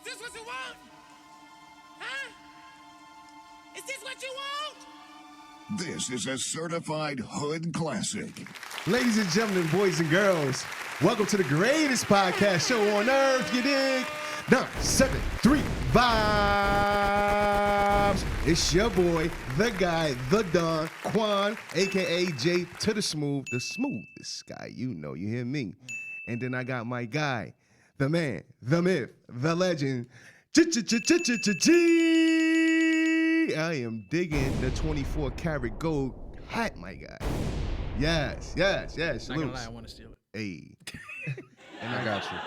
this what you want? Huh? Is this what you want? This is a certified hood classic. Ladies and gentlemen, boys and girls, welcome to the greatest podcast show on earth, you dig? 973 Vibes. It's your boy, the guy, the Don, Quan, a.k.a. J to the smoothest guy. You know, you hear me. And then I got my guy, the man, the myth, the legend, G. I am digging the 24-karat gold hat, my guy. Yes. Not gonna lie, I want to steal it. Hey. I got you.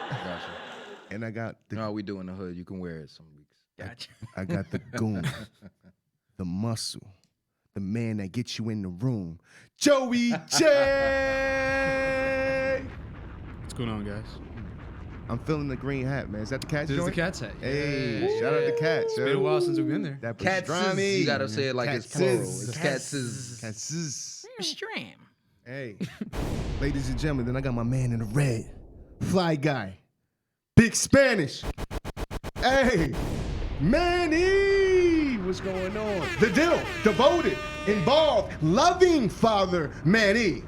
And I got the You know how we do in the hood. You can wear it some weeks. Gotcha. I got the goon, the muscle, the man that gets you in the room, Joey J. What's going on, guys? I'm feeling the green hat, man. Is that the Cats This is joint? the Cat's hat. Hey, shout out to Cats. It's been a while since we've been there. That Cats. pastrami. You gotta say it like it's plural. It's cats. Cats. Stram. Hey, ladies and gentlemen, then I got my man in the red, fly guy, big Spanish. Hey, Manny, what's going on? The deal, devoted, involved, loving father, Manny.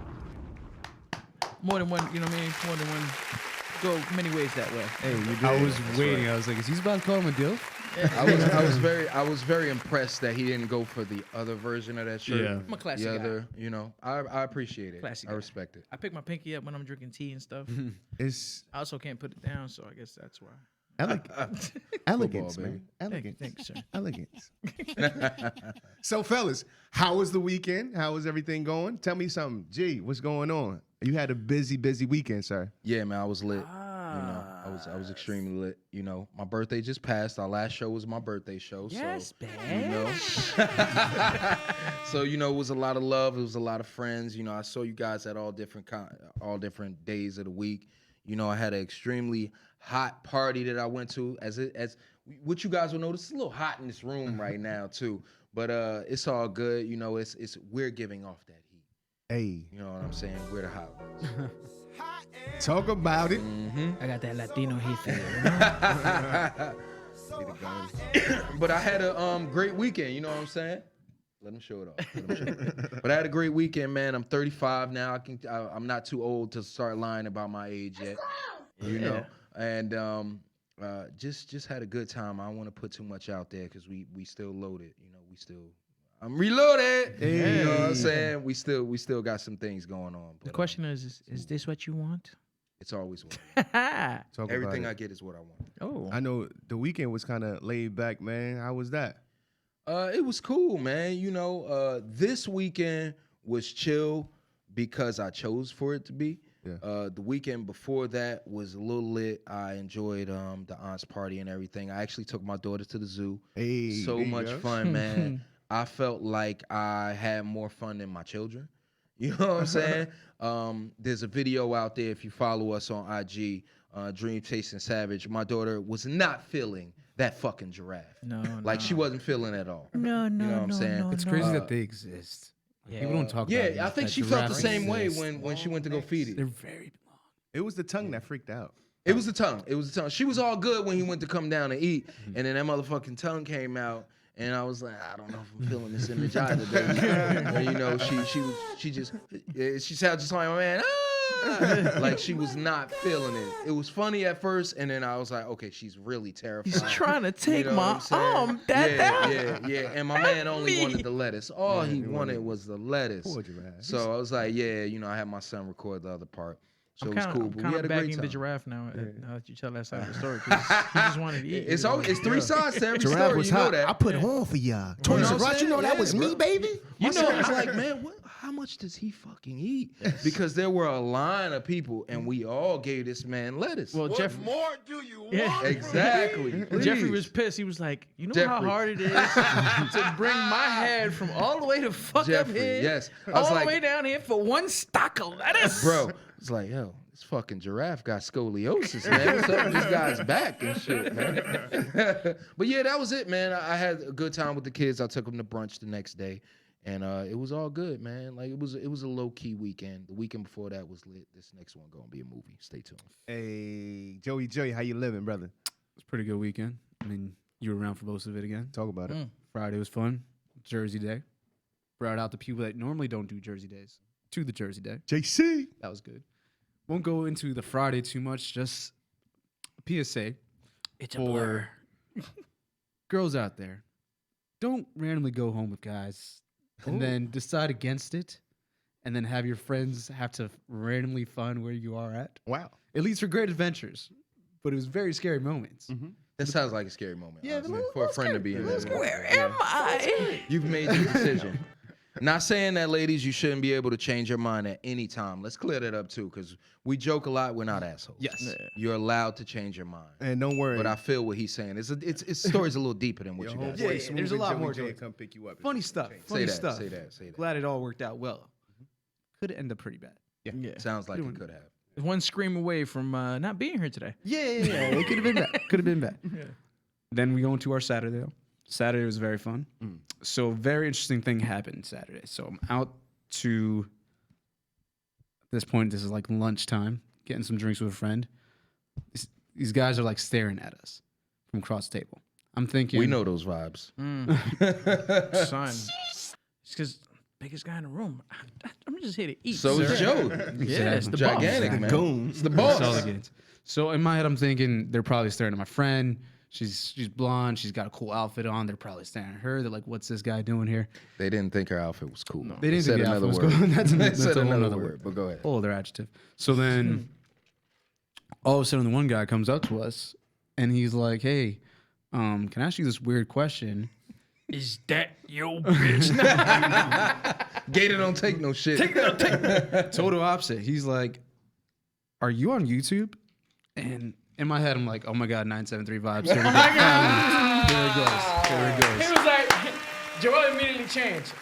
More than one, you know what I mean? More than one. Go many ways that way. Hey, you did. I was waiting. I was like, is he about to call him a deal? I was very impressed that he didn't go for the other version of that shirt. Yeah. I'm a classic The guy. other, I appreciate it. Classic I guy. respect it. I pick my pinky up when I'm drinking tea and stuff. It's I also can't put it down, so I guess that's why. elegance, baby. man. Elegance. Thanks, sir. Elegance. So, fellas, how was the weekend? How was everything going? Tell me something. G, what's going on? You had a busy weekend, sir. Yeah, man, I was lit. I was extremely lit. You know, my birthday just passed. Our last show was my birthday show. Yes, so, bitch. So it was a lot of love. It was a lot of friends. You know, I saw you guys at all different days of the week. You know, I had an extremely hot party that I went to. As what you guys will notice, it's a little hot in this room right now too. But it's all good. You know, it's we're giving off that heat. Hey, You know what I'm saying? We're the hot ones. talk about it. I got that Latino heat for you. But I had a great weekend, you know what I'm saying? Let him show it off. But I had a great weekend, man. I'm 35 now. I'm not too old to start lying about my age yet. You know? And just had a good time. I don't want to put too much out there because we still loaded. You know, I'm reloaded. Hey. You know what I'm saying? We still got some things going on. But, The question is this what you want? it's always what Talk everything about I it. get is what I want. Oh. I know the weekend was kind of laid back, man. How was that? It was cool, man. You know, this weekend was chill because I chose for it to be. Yeah. The weekend before that was a little lit. I enjoyed the aunt's party and everything. I actually took my daughter to the zoo. Hey, So there you much go. fun, man. I felt like I had more fun than my children. You know what I'm saying? There's a video out there if you follow us on IG, Dream Chasing Savage. My daughter was not feeling that fucking giraffe. No, Like she wasn't feeling it at all. No, You know what I'm saying? It's crazy that they exist. Yeah. People don't talk about it. Yeah, I think that she felt the giraffes same way exist. when she went to go feed They're it. very long. It was the tongue that freaked out. It was the tongue. She was all good when he went to come down and eat, and then that motherfucking tongue came out, and I was like, I don't know if I'm feeling this image either, baby. And, you know, she sounded just like my man. Like she was not feeling it. It was funny at first, and then I was like, okay, she's really terrified. He's trying to take You know what my I'm saying? arm. Down. Yeah. And my man only me. wanted the lettuce. All he wanted was the lettuce. Poor giraffe. So I was like, yeah, you know, I had my son record the other part. So I'm it was kinda, cool. I'm But we kinda had a great bagging time. the giraffe now. Now that you tell that side of the story, 'cause he just wanted to eat. It's three sides to every Giraffe story. was You know hot. that. I put it on for y'all. Tony know what I'm Ross, you know saying? that Yeah, was bro. me, baby. My son was like, man, how much does he fucking eat? Because there were a line of people, and we all gave this man lettuce. Well, Jeffrey, More do you want? Yeah. Exactly. Jeffrey Please. was pissed. He was like, you know how Jeffrey. hard it is to bring my head from all the way to fuck Jeffrey, up here, yes. I was all like- the way down here for one stock of lettuce. Bro, it's like, yo, this fucking giraffe got scoliosis, man. What's up with this guy's back and shit, man? But yeah, that was it, man. I had a good time with the kids. I took them to brunch the next day, and it was all good, man. Like it was a low key weekend. The weekend before that was lit. This next one gonna be a movie. Stay tuned. Hey, Joey, how you living, brother? It's a pretty good weekend. I mean, you were around for most of it again. Talk about it. Friday was fun. Jersey Day. Brought out the people that normally don't do Jersey Days to the Jersey Day. JC. That was good. Won't go into the Friday too much. Just a PSA It's a for blur. girls out there. Don't randomly go home with guys and then decide against it and then have your friends have to randomly find where you are at. Wow. It leads for great adventures, but it was very scary moments. That sounds like a scary moment. Yeah, honestly, for a friend to be in there. Where am I? You've made your decision. Not saying that, ladies, you shouldn't be able to change your mind at any time. Let's clear that up too, because we joke a lot. We're not assholes. Yes. You're allowed to change your mind. And don't worry. But I feel what he's saying. It's story's a little deeper than what Your you guys. homeboy say. Yeah, Smooth there's a and lot Joey more J to it. come pick you up. Funny stuff. Say Funny that. stuff. Say that. Say that. Glad it all worked out well. Could end up pretty bad. Yeah. Sounds like it could have. One scream away from not being here today. Yeah. It could have been bad. Could have been bad. Then we go into our Saturday. Though. Saturday was very fun. So very interesting thing happened Saturday. So I'm out to, at this point, this is like lunchtime, getting some drinks with a friend. These guys are like staring at us from across the table. I'm thinking. We know those vibes. Son. It's because biggest guy in the room. I'm just here to eat. So is Joe. Yeah, it's the Gigantic, boss. man. Goon. It's the That's all boss. it gets. So in my head, I'm thinking they're probably staring at my friend. She's blonde. She's got a cool outfit on. They're probably staring at her. They're like, "What's this guy doing here?" They didn't think her outfit was cool. They didn't said think the another outfit was word. cool. That's They a said whole another nother word, word. but go ahead. Oh, other adjective. So then, all of a sudden, the one guy comes up to us, and he's like, "Hey, can I ask you this weird question?" Is that your bitch? Gator don't take no shit. Total opposite. He's like, "Are you on YouTube?" And in my head, I'm like, "Oh my god, 973 vibes." Here it goes. He was like, Joel immediately changed.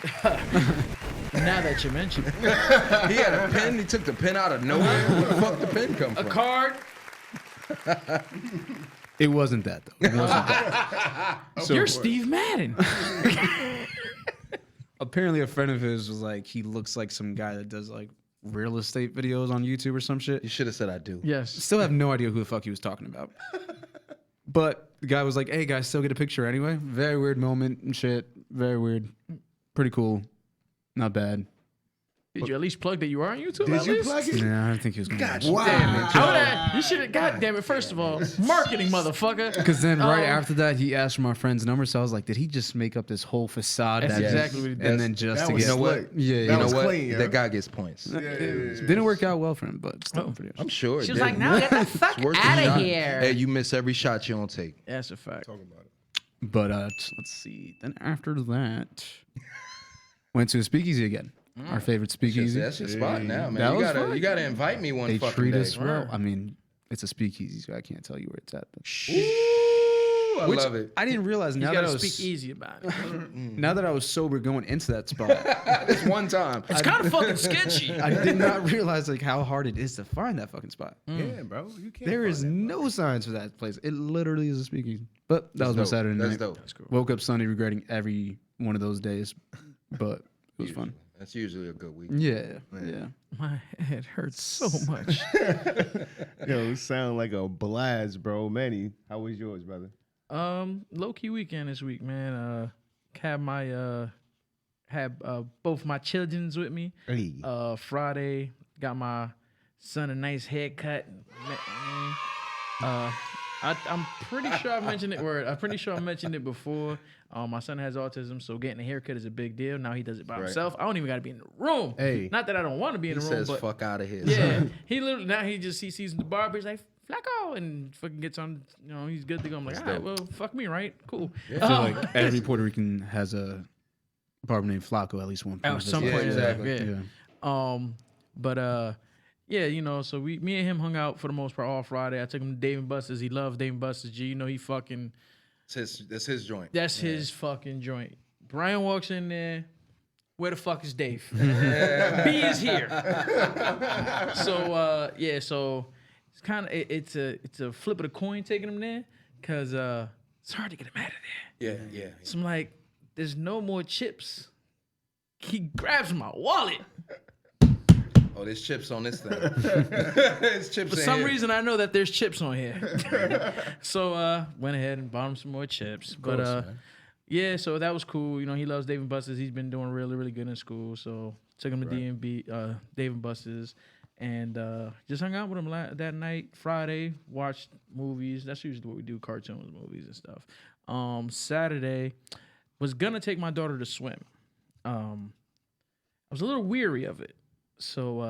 Now that you mention it. He had a pen. He took the pen out of nowhere. Where the fuck the pen come A from? card. It wasn't that though. It wasn't that. So You're Steve Madden. apparently, a friend of his was like, he looks like some guy that does like real estate videos on YouTube or some shit. You should have said I do. Yes. Still have no idea who the fuck he was talking about. But the guy was like, "Hey guys, still get a picture anyway." Very weird moment and shit. Very weird. Pretty cool. Not bad. Did you at least plug that you are on YouTube? Did at you least? plug it? Yeah, I don't think he was gonna. Wow. Damn it. You should have. God damn it. First of all, marketing, motherfucker. Because then right after that, he asked for my friend's number. So I was like, did he just make up this whole facade? That's that exactly what he did. And then just That to was get. You know what? slick. Yeah, You That know was what? clean, yeah. That guy gets points. Didn't work out well for him, but still pretty I'm sure. She it was like, did. "Now get the fuck It's worth the out of shot. here." Hey, you miss every shot you don't take. That's a fact. But let's see. Then after that, went to a speakeasy again. Our favorite speakeasy. That's your spot now, man. That You was gotta, fun. you gotta invite me one They fucking treat day. us well. I mean, it's a speakeasy, so I can't tell you where it's at. But Ooh, I Which love it. I didn't realize You now that I gotta was speak easy about it. now that I was sober going into that spot. This one time. It's kind of fucking sketchy. I did not realize like how hard it is to find that fucking spot. Yeah, bro. You can't. There find is that. no signs for that place. It literally is a speakeasy. But that was my dope. Saturday night. That's dope. That's cool. Woke up Sunday regretting every one of those days, but it was fun. That's usually a good week. Yeah. My head hurts so much. Yo, you sound like a blast, bro. Manny, how was yours, brother? Low key weekend this week, man. Had my both my childrens with me. Hey. Friday got my son a nice haircut. I'm pretty sure I mentioned it. I'm pretty sure I mentioned it before. My son has autism, so getting a haircut is a big deal. Now he does it by himself. I don't even got to be in the room. Hey. Not that I don't want to be in He the room, says, but fuck out of here. yeah, son. he literally now he sees the barber. He's like Flacco, and fucking gets on. You know, he's good to go. I'm like, all right, well, fuck me, right? Cool. I feel like every Puerto Rican has a barber named Flacco at least one point. At some Yeah, point, exactly. yeah. But yeah, you know, so me and him hung out for the most part all Friday. I took him to Dave and Buster's. He loves Dave and Buster's. G, you know, he fucking That's his joint. that's his fucking joint. Brian walks in there. Where the fuck is Dave? B is here. So yeah, so it's kind of it's a flip of the coin taking him there, cause it's hard to get him out of there. Yeah. So I'm like, there's no more chips. He grabs my wallet. Oh, there's chips on this thing. There's chips For in some here. reason, I know that there's chips on here. So went ahead and bought him some more chips. But yeah, so that was cool. You know, he loves Dave and Buster's. He's been doing really, really good in school. So took him to D&B, Dave and Buster's, and just hung out with him that night. Friday, watched movies. That's usually what we do, cartoons, movies, and stuff. Saturday, was gonna take my daughter to swim. I was a little weary of it. So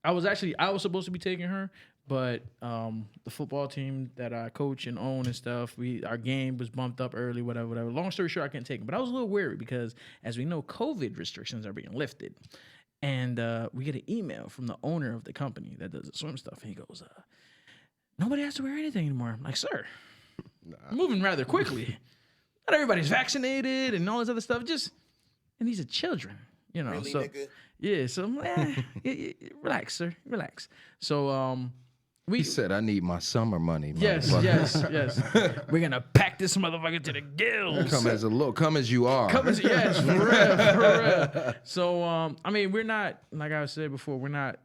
I was supposed to be taking her, but the football team that I coach and own and stuff, our game was bumped up early, whatever. Long story short, I couldn't take him. But I was a little weary because, as we know, COVID restrictions are being lifted. And we get an email from the owner of the company that does the swim stuff. And he goes, nobody has to wear anything anymore. I'm like, sir, I'm moving rather quickly. Not everybody's vaccinated and all this other stuff. And these are children, you know. Really, so nigga? yeah, so I'm relax, sir, relax. So He said, I need my summer money. yes, motherfucker." yes. We're gonna pack this motherfucker to the gills. Come as you are. Yes, for real. So I mean, we're not, like I said before, we're not,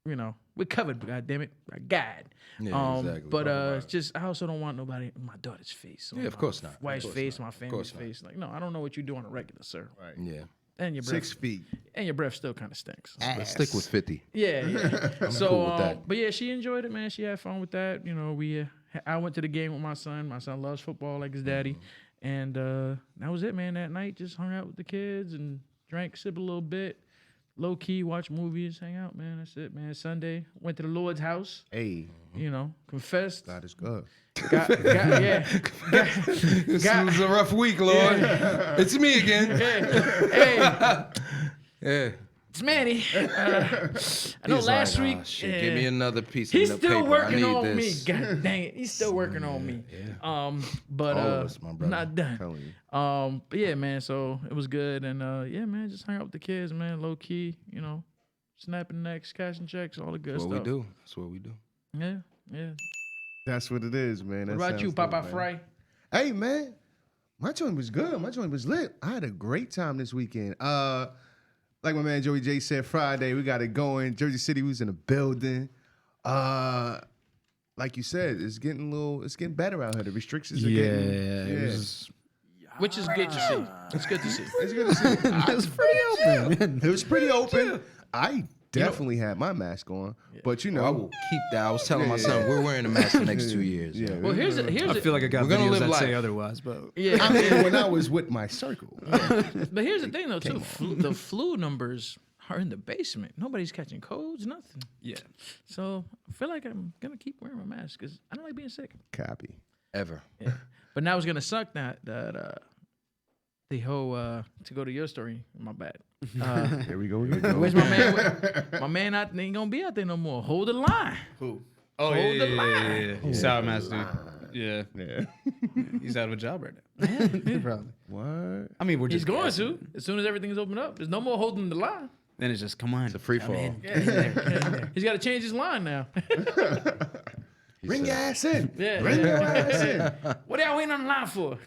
you know, we're covered. God damn it, by God. Yeah, exactly. But it's just, I also don't want nobody in my daughter's face. Yeah, of course not. Wife's Of course face, not. my Of family's course not. face. Like, no, I don't know what you do on a regular, sir. Right. Yeah. And your breath, 6 feet. and your breath still kind of stinks. Let's stick with 50. Yeah. So, cool with that. but yeah, she enjoyed it, man. She had fun with that. You know, I went to the game with my son. My son loves football like his daddy, and that was it, man. That night, just hung out with the kids and drank, sipped a little bit, low key, watch movies, hang out, man. That's it, man. Sunday, went to the Lord's house. Hey, You know, confessed. God is good. Got This was a rough week, Lord. It's me again. hey, Yeah. it's Manny. I know He's last like, week. "Oh, shit, give me another piece He's of the still paper. working I need on this. me. God dang it. He's still working on me. But All of us, my brother. not done. Telling you. But yeah, man, so it was good. And yeah, man, just hung out with the kids, man, low key, you know, snapping necks, cashing checks, all the good That's stuff. what we do. That's what we do. Yeah. That's what it is, man. What about you, Papa Fry? Hey, man. My joint was good. My joint was lit. I had a great time this weekend. Like my man Joey J said, Friday, we got it going. Jersey City was in the building. Like you said, it's getting better out here. The restrictions are getting. it was, Which is good to see. It's good to see. It's good to see. it was pretty open, man. It was pretty open. I definitely had my mask on, but you know, I will keep that. I was telling my son, we're wearing a mask the next 2 years. Yeah. Well, here's I feel like I got We're gonna videos live that say life. otherwise, but yeah. I mean, when I was with my circle, But here's the thing, though, too. The flu numbers are in the basement. Nobody's catching colds, nothing. yeah. So I feel like I'm gonna keep wearing my mask because I don't like being sick. copy. Ever. Yeah. But now it's gonna suck that the whole to go to your story. My bad. Here we go. Here we go. Where's my man? My man ain't gonna be out there no more. Hold the line. Who? Hold the line. He's out of mask, dude. Yeah. Yeah. He's out of a job right now. Probably. What? I mean, we're He's just going guessing. to as soon as everything's opened up. There's no more holding the line. Then it's just come on. It's a free fall. He's got to change his line now. Bring your ass in. Yeah. Bring your ass in. What are y'all waiting on the line for?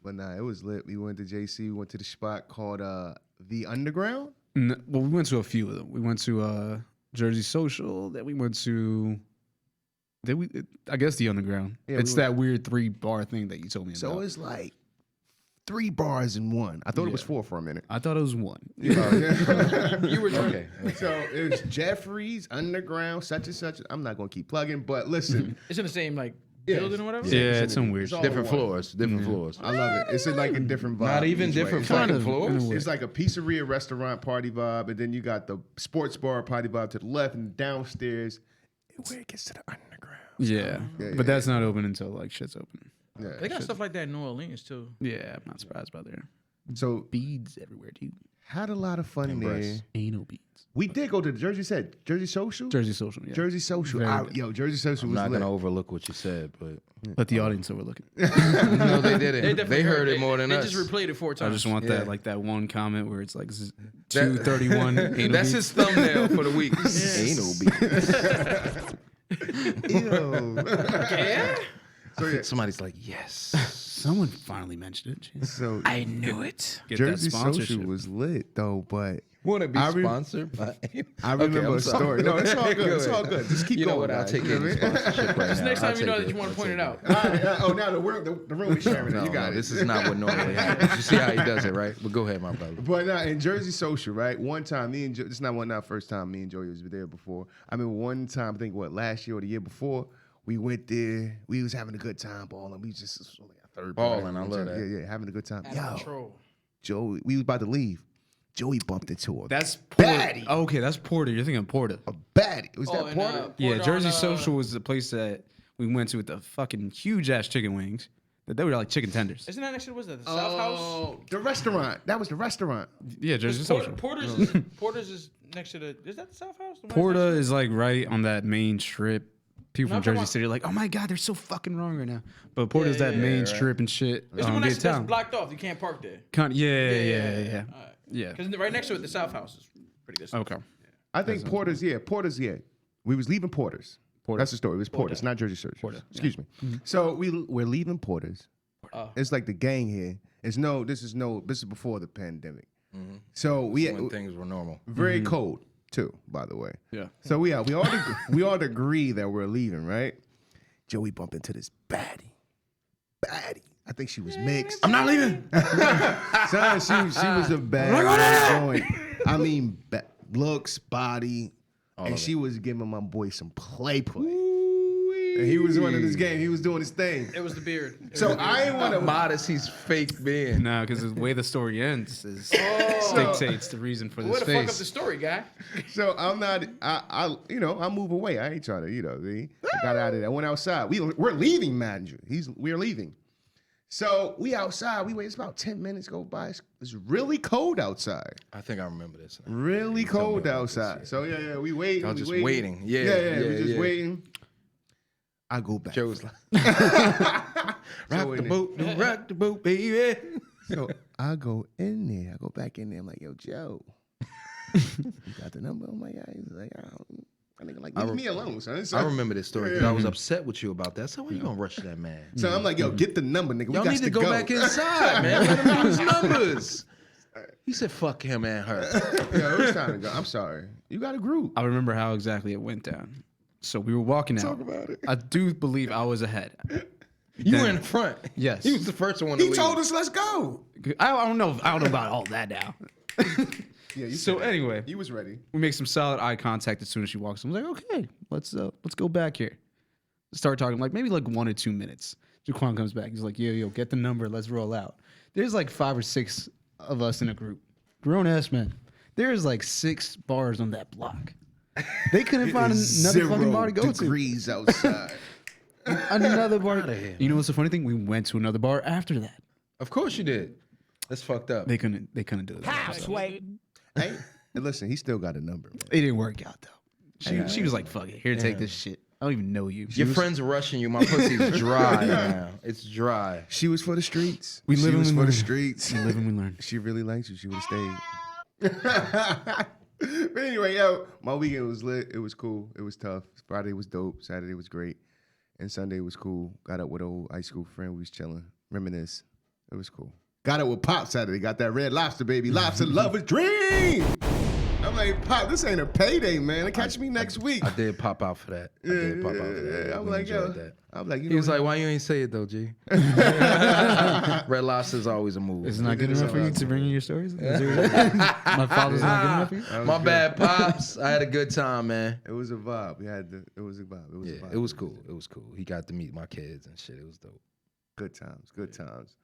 But nah, it was lit. We went to JC. We went to the spot called The Underground. Well, we went to a few of them. We went to Jersey Social. Then we went to. I guess the Underground. Yeah, it's we that weird 3-bar thing that you told me So about. it's like 3 bars in one. I thought it was 4 for a minute. I thought it was 1. You You were drunk. Okay. So it was Jeffrey's Underground, such and such. I'm not gonna keep plugging, but listen, It's in the same like Yeah. building or whatever. Yeah, it's some weird It's all shit. Different one. floors. Different floors. I love it. It's in like a different vibe. Not even each way. different It's like, fucking floors. it's like a pizzeria, restaurant, party vibe, and then you got the sports bar party vibe to the left, and downstairs, where it gets to the underground. Yeah. Yeah, But that's not open until like shit's open. Yeah. They got stuff like that in New Orleans too. Yeah, I'm not surprised about there. So Beads everywhere, dude. had a lot of fun there. breasts. Anal beads. We did go to the Jersey Social. Jersey Social, yeah. Jersey Social. Very good. Yo, Jersey Social I'm was not lit. gonna overlook what you said, but Let the audience overlook it. no, they didn't. They, definitely heard it more than they us. just replayed it 4 I times. just want Yeah. that like that one comment where it's like 231 anal That's beads. his thumbnail for the week. Anal beat. Ew. Yeah. So yeah, Somebody's like, yes. Someone finally mentioned it. Jeez. So I knew it. Get Jersey that sponsorship. Social was lit though, but Want to be I re- sponsored by? I remember I'm a sorry. story. No, it's all good. Go It's all ahead. good. Just keep You know going. what? I'll guys. take You know any what I mean? sponsorship right Just now. next time I'll you know take that you it. want to point it out. Oh, now the room is sharing it. You got it. This is not what normally happens. You see how he does it, right? But go ahead, my brother. But in Jersey Social, right? One time, this is not first time me and Joey was there before. I mean, one time, I think last year or the year before, we went there. We was having a good time balling. We just it was only our third Balling, party. I love that. Yeah, having a good time. Out of control. Joey, we was about to leave. Joey bumped into her. That's Porter. Baddie. Oh, okay, that's Porter. You're thinking Porter. A baddie. Was that and, Porter? Yeah, Porter Jersey on, Social was the place that we went to with the fucking huge ass chicken wings. That they were like chicken tenders. Isn't that actually, was that the South House? Oh, the restaurant. That was the restaurant. Yeah, Jersey Social. Porter's is next to the, is that the South House? The one Porta next to is like right on that main strip. People No, from I'm talking Jersey about- City are like, oh my God, they're so fucking wrong right now. But Porta's that yeah, main right. strip and shit. It's the one that's Midtown. blocked off. You can't park there. Yeah. All right. Yeah. Because right next to it, the South House is pretty good stuff. Okay. I think Porter's. We was leaving Porter's. That's the story. It was Porter's, not Jersey Church. Excuse me. So we're leaving Porter's. It's like the gang here. This is before the pandemic. So When things were normal. very cold too, by the way. Yeah. So we all agree that we're leaving, right? Joey bumped into this baddie. I think she was mixed. I'm not leaving. Son, she was a bad joint. I mean, looks, body, and she was giving my boy some play. And he was running his game. He was doing his thing. It was the beard. So I ain't want to. Modest, he's fake being. No, because the way the story ends is dictates the reason for Way this to fuck up face. the story, guy. So I'm not. I move away. I ain't trying to. I got out of there. I went outside. We're leaving, man. We're leaving. So we outside. We wait. It's about 10 minutes go by. It's really cold outside. I think I remember this. Now. Really cold about this, outside. So yeah. We waiting. Y'all we just waiting. waiting. Yeah, We just yeah. waiting. I go back. Joe's like, So rock the boat, baby. So I go in there. I go back in there. I'm like, yo, Joe, you got the number? I'm like, yeah. He's like, I think like leave me alone, son. So, I remember this story because I was upset with you about that. So why you gonna rush that man? So I'm like, yo, get the number, nigga. Y'all we got need to go back inside, man. Let him know his numbers. He said, fuck him and her. Yo, it was time to go. I'm sorry. You got a group. I remember how exactly it went down. So we were walking out. Talk about it. I do believe I was ahead. You were in the front. Yes. He was the first one to He leave. told us, let's go. I don't know about all that now. Yeah. You So said that. anyway, He was ready. we make some solid eye contact as soon as she walks in. I'm like, okay, let's go back here. Start talking like maybe like 1 or 2 minutes. Jaquan comes back. He's like, yo, get the number. Let's roll out. There's like 5 or 6 of us in a group. Grown ass men. There's like 6 bars on that block. They couldn't find another fucking bar to go to. degrees outside. Another bar. Outta here. You know what's the funny thing? We went to another bar after that. Of course you did. That's fucked up. They couldn't do it. Hey, and listen, he still got a number, man. It didn't work out though. She was like, fuck it. Here, take this shit. I don't even know you. Your friends are rushing you. My pussy's dry now. It's dry. She was for the streets. We she live and was we for the learn. streets. We live and we learn. She really likes you. She would have stayed. But anyway, yo, my weekend was lit. It was cool. It was tough. Friday was dope. Saturday was great. And Sunday was cool. Got up with an old high school friend. We was chilling. Reminisce. It was cool. Got up with Pop Saturday. Got that Red Lobster, baby. Lobster lover's dream. I'm like, Pop, this ain't a payday, man. Catch me next week. I did pop out for that. I did pop out for that. I'm We like, yo. enjoyed that. I'm like, you know He was what? like, why you ain't say it though, G? Red Lobster's always a move. Is it not good enough for you to bring in your stories? My father's not good enough for you? My bad, Pops. I had a good time, man. It was a vibe. It was a vibe. It was a Yeah, vibe. it was cool. It was cool. He got to meet my kids and shit. It was dope. Good times. Good times.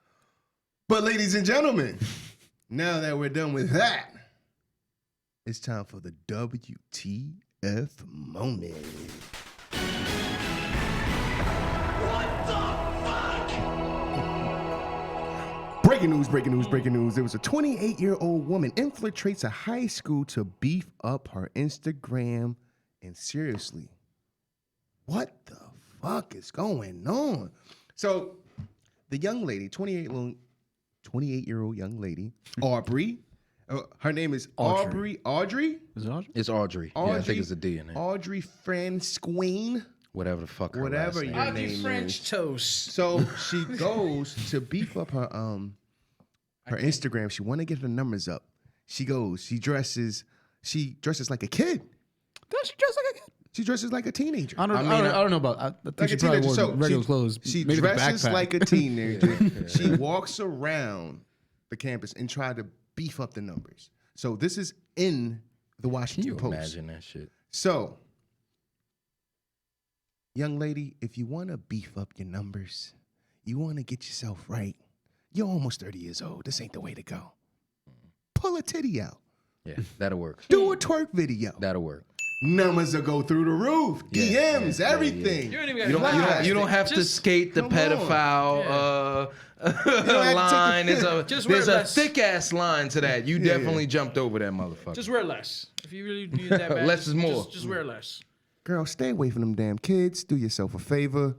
But ladies and gentlemen, now that we're done with that, it's time for the WTF moment. Breaking news. There was a 28-year-old woman infiltrates a high school to beef up her Instagram. And seriously, what the fuck is going on? So the young lady, 28-year-old young lady, Aubrey. Her name is Aubrey. Audrey? Is it Audrey? It's Audrey. Yeah, I think it's a D in it. Audrey Fransqueen. Whatever the fuck her Whatever last name. your I'll name get French is. toast. So she goes to beef up her Instagram. She want to get her numbers up. She dresses like a kid. Does she dress like a kid? She dresses like a teenager. I don't know about. I think Like she a probably teenager. wore So regular clothes. She maybe the dresses backpack. like a teenager. She walks around the campus and try to beef up the numbers. So this is in the Can Washington you Post. imagine that shit? So, young lady, if you want to beef up your numbers, you want to get yourself right, you're almost 30 years old. This ain't the way to go. Pull a titty out. Yeah, that'll work. Do a twerk video. That'll work. Numbers will go through the roof. Yeah, DMs, yeah, everything. You ain't even You gotta don't have to Just- skate the come on. pedophile to line. take Just wear There's a less. thick ass line to that. You definitely jumped over that motherfucker. Just wear less. If you really need that bad, Less is more. Just wear less. Girl, stay away from them damn kids. Do yourself a favor.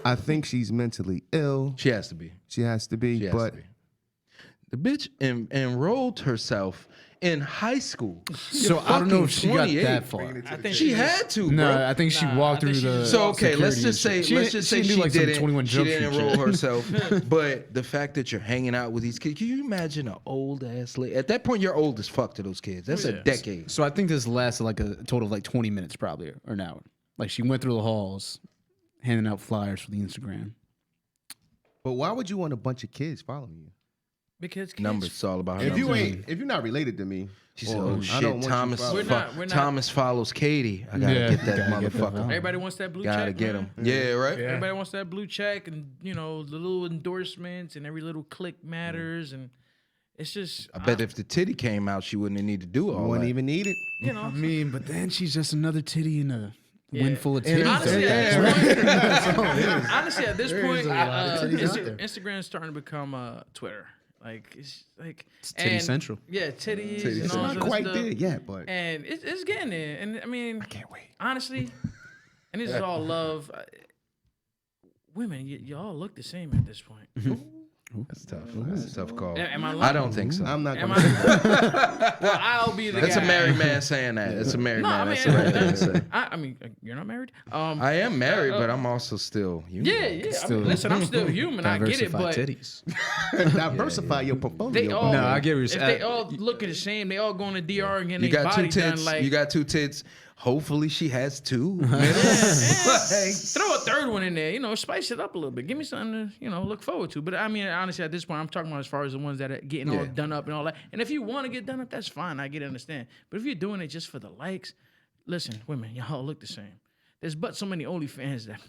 I think she's mentally ill. She has to be. She has to be, She has but to be. The bitch enrolled herself in high school. So I don't know if she got 28. that far. I think She had to, No, bro. I think she Nah, walked I think through she the. just- So okay, let's security just say and shit. she did like some didn't 21 she Jump didn't Street enroll shit. herself. But the fact that you're hanging out with these kids, can you imagine an old ass lady? At that point, you're old as fuck to those kids. That's a Yeah. decade. So I think this lasted like a total of like 20 minutes probably or an hour. Like she went through the halls, handing out flyers for the Instagram. why would you want a bunch of kids following you? Because kids, Numbers. It's all about her. If numbers. you're not related to me, She said, or "Oh I don't shit, want you Thomas, following- We're not- Thomas follows Katie. I gotta Yeah, get that gotta get that motherfucker. value. Everybody wants that blue Gotta check. get man. him. Yeah, right. Everybody wants that blue check, and the little endorsements, and every little click matters, and it's just. I bet if the titty came out, she wouldn't need to do you all wouldn't that. even need it. I mean, but then she's just another titty in a win full of And titties. Honestly, at this point, lot of titties out there. Instagram is starting to become Twitter. Like it's titty and- central. Yeah, titties. Titty and It's all not that quite stuff. there yet, but And it's getting there. And I mean, I can't wait. honestly, and this is all love. Women, y'all look the same at this point. That's tough. That's a tough call. Am I I lying? don't think so. I'm not Am gonna. I? Well, I'll be the That's guy. a married man saying that. That's a married No, man. I mean, That's the right thing to say. I mean, you're not married. I am married, but I'm also still human. Yeah. I mean, listen, I'm still human. I get it, but titties. Diversify your portfolio. they all. No, I get what you're if saying. they all look the same, they all going to DR and getting You their got two body tits. done. Like, You got two tits. Hopefully, she has two. throw a third one in there. Spice it up a little bit. Give me something to look forward to. But I mean, honestly, at this point, I'm talking about as far as the ones that are getting all Yeah. done up and all that. And if you want to get done up, that's fine. I get it, understand. But if you're doing it just for the likes, listen, women, y'all look the same. There's but so many OnlyFans that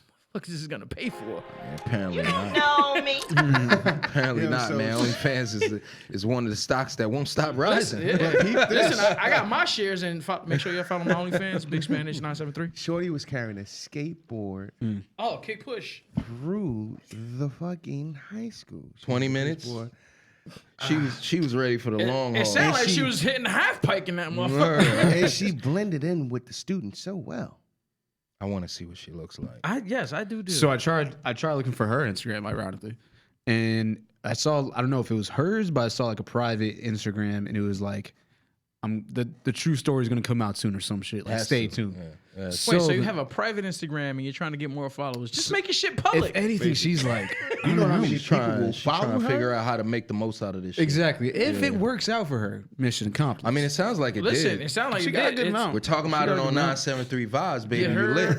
this is gonna pay for. Apparently not. know me. Apparently Yeah, not, so- man. OnlyFans is one of the stocks that won't stop rising. Listen, I got my shares and make sure y'all follow my OnlyFans, Big Spanish 973. Shorty was carrying a skateboard Oh, kick push. through the fucking high school. She 20 was a minutes? skateboard. She was ready for the long haul. It sounded like she- she was hitting half pike in that motherfucker. And she blended in with the students so well. I want to see what she looks like. Yes, I do. So I tried looking for her Instagram, ironically, and I don't know if it was hers, but I saw like a private Instagram, and it was like, the true story is gonna come out soon or some shit. Like, Has stay to. tuned. Yeah. Wait, so you the- have a private Instagram and you're trying to get more followers? Just make your shit If public. anything, she's like, You know how many She's people trying, will she's follow trying to her? figure out how to make the most out of this shit. exactly. If it works out for her, mission accomplished. I mean, it sounds like it Listen, did. it sounds like She you got a did. good It's- amount. We're talking about it on 973 Vibes, baby. Get You her. lit.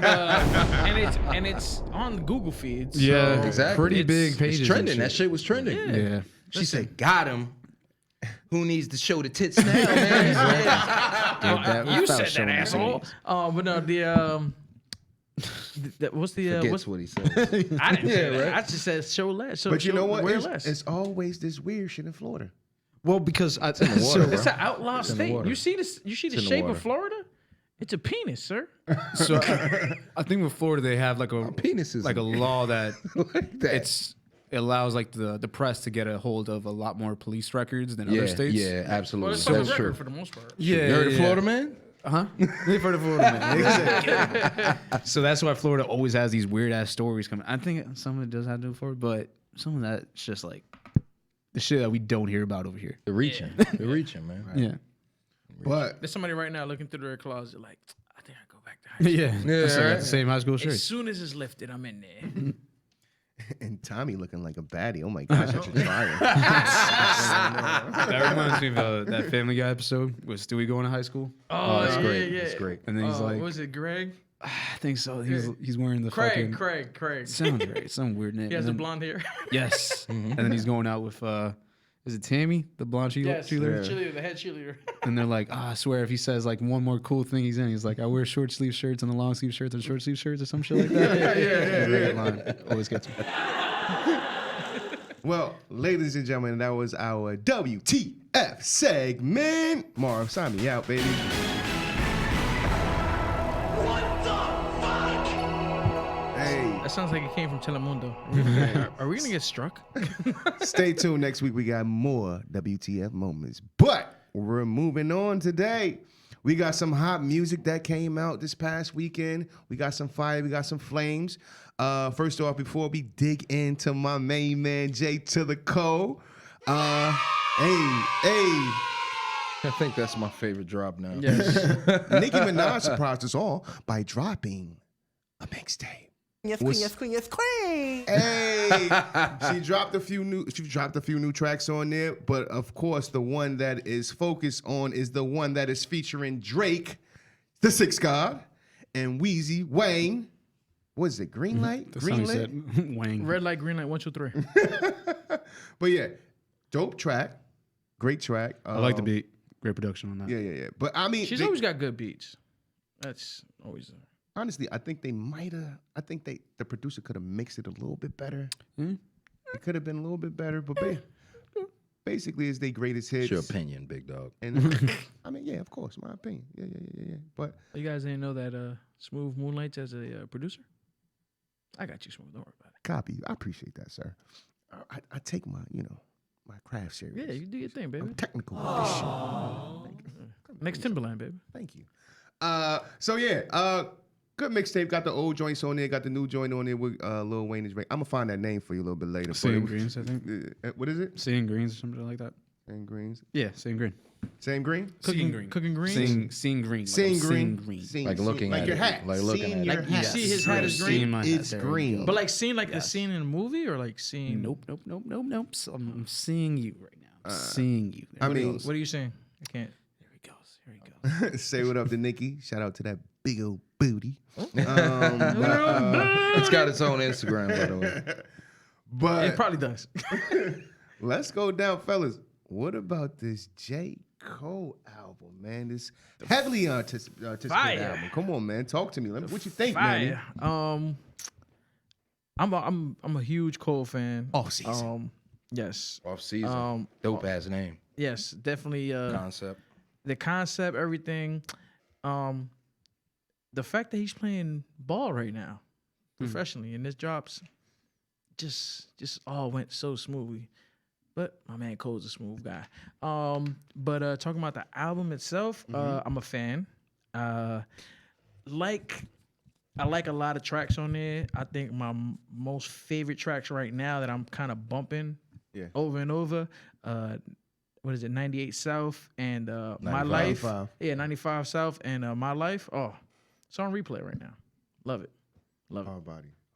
and it's on Google feeds. yeah, so Exactly. pretty It's- big It's pages. trending. and That shit was trending. Yeah. She said, "Got him." Who needs to show the tits now, man? You said that, asshole. But no, what's the Forgets what's what he said. I didn't say that. right. I just said show less. But you know what? Wear It's, less. it's always this weird shit in Florida. Well, because I, the water, so, It's an outlaw state. water. You see this? You see the in the shape water. of Florida? It's a penis, sir. so I think with Florida they have like a penis is like a law that like that. it allows like the press to get a hold of a lot more police records than yeah, other states. yeah, Well, absolutely. it's public That's true. record for the most part. Yeah, You heard of yeah. Florida man? Huh? They've heard of Florida, man. Exactly. So that's why Florida always has these weird ass stories coming. I think some of it does have to do with Florida, but some of that's just like the shit that we don't hear about over here. They're reaching. They're reaching, man. Yeah. But There's somebody right now looking through their closet like, I think I go back Yeah, that's right. the same high school As shirt. soon as it's lifted, I'm in there. And Tommy looking like a baddie. Oh my gosh, I should try him. That reminds me of that Family Guy episode. Was Stewie going to high school? Oh, that's yeah, great. yeah. That's great. And then he's like, what was it, Greg? I think so. He's wearing the fucking. Craig. Sounds right. Some weird name. He has And the then- blonde hair. Yes. And then he's going out with is it Tammy, the blonde Yes, cheerleader? cheerleader, the head cheerleader. And they're like, I swear if he says like one more cool thing he's in, he's like, I wear short sleeve shirts and the long sleeve shirts and short sleeve shirts or some shit like that. Yeah. Line always gets me. Well, ladies and gentlemen, that was our WTF segment. Marv, sign me out, baby. Hey, That sounds like it came from Telemundo. Are we gonna get struck? stay tuned. Next week, we got more WTF moments. But we're moving on today. We got some hot music that came out this past weekend. We got some fire. We got some flames. First off, before we dig into my main man, J to the Co. I think that's my favorite drop now. Yes. Nicki Minaj surprised us all by dropping a mixtape. Yes, Was- queen, yes, queen. Hey, she dropped a few new tracks on there, but of course the one that is focused on is the one that is featuring Drake, the Sixth God, and Wheezy Wayne. What is it? Green light? That's Green how he lit? said. Wang. Red light, green light, 1, 2, 3. But yeah, dope track, great track. I like the beat. Great production on that. Yeah. But I mean, She's they- always got good beats. That's always. honestly, I think they might have. I think the producer could have mixed it a little bit better. It could have been a little bit better, but basically, it's their greatest hits. It's your opinion, big dog. And I mean, yeah, of course, my opinion. Yeah. But You guys didn't know that Smooth moonlights as a producer? I got you, Smooth. Don't worry about it. copy, I appreciate that, sir. I take my my craft serious. Yeah, you do your thing, baby. I'm technical with this shit. Next Timberland, baby. Thank you. So yeah, good mixtape. Got the old joints on there. Got the new joint on there with Lil Wayne and Drake. I'm gonna find that name for you a little bit later. Seeing But Greens, I think. what is it? Seeing Greens or something like that. Same greens. Yeah, Seeing Green. Same green. Seeing Green. Cooking greens. Seeing Green. Like Seeing I'm green. Seeing Seeing- Like looking like at your it, hat. like looking Seeing at your it. You hat. see his hat is green? Seeing my hat. It's There we green. go. But like seeing like the scene in a movie or like seeing. Nope. So I'm seeing you right now. I'm seeing you. I There he mean- goes. What are you saying? I can't. There he goes. Here he goes. Say what up to Nicki. Shout out to that big old booty. It's got its own Instagram, by the way. But It probably does. let's go down, fellas. What about this J. Cole album, man? This heavily anticipated Fire. album. Come on, man. Talk to me. What you think, man? Fire. I'm a huge Cole fan. Off season. Yes. Off season. Dope ass name. Yes, definitely. Concept. The concept, everything. The fact that he's playing ball right now, professionally, and this drops, just all went so smoothly. But my man Cole's a smooth guy. But talking about the album itself, I'm a fan. I like a lot of tracks on there. I think my most favorite tracks right now that I'm kind of bumping over and over. What is it? 98 South and My Life. 95. Yeah, 95 South and My Life. Oh, it's on replay right now. Love it. Love it.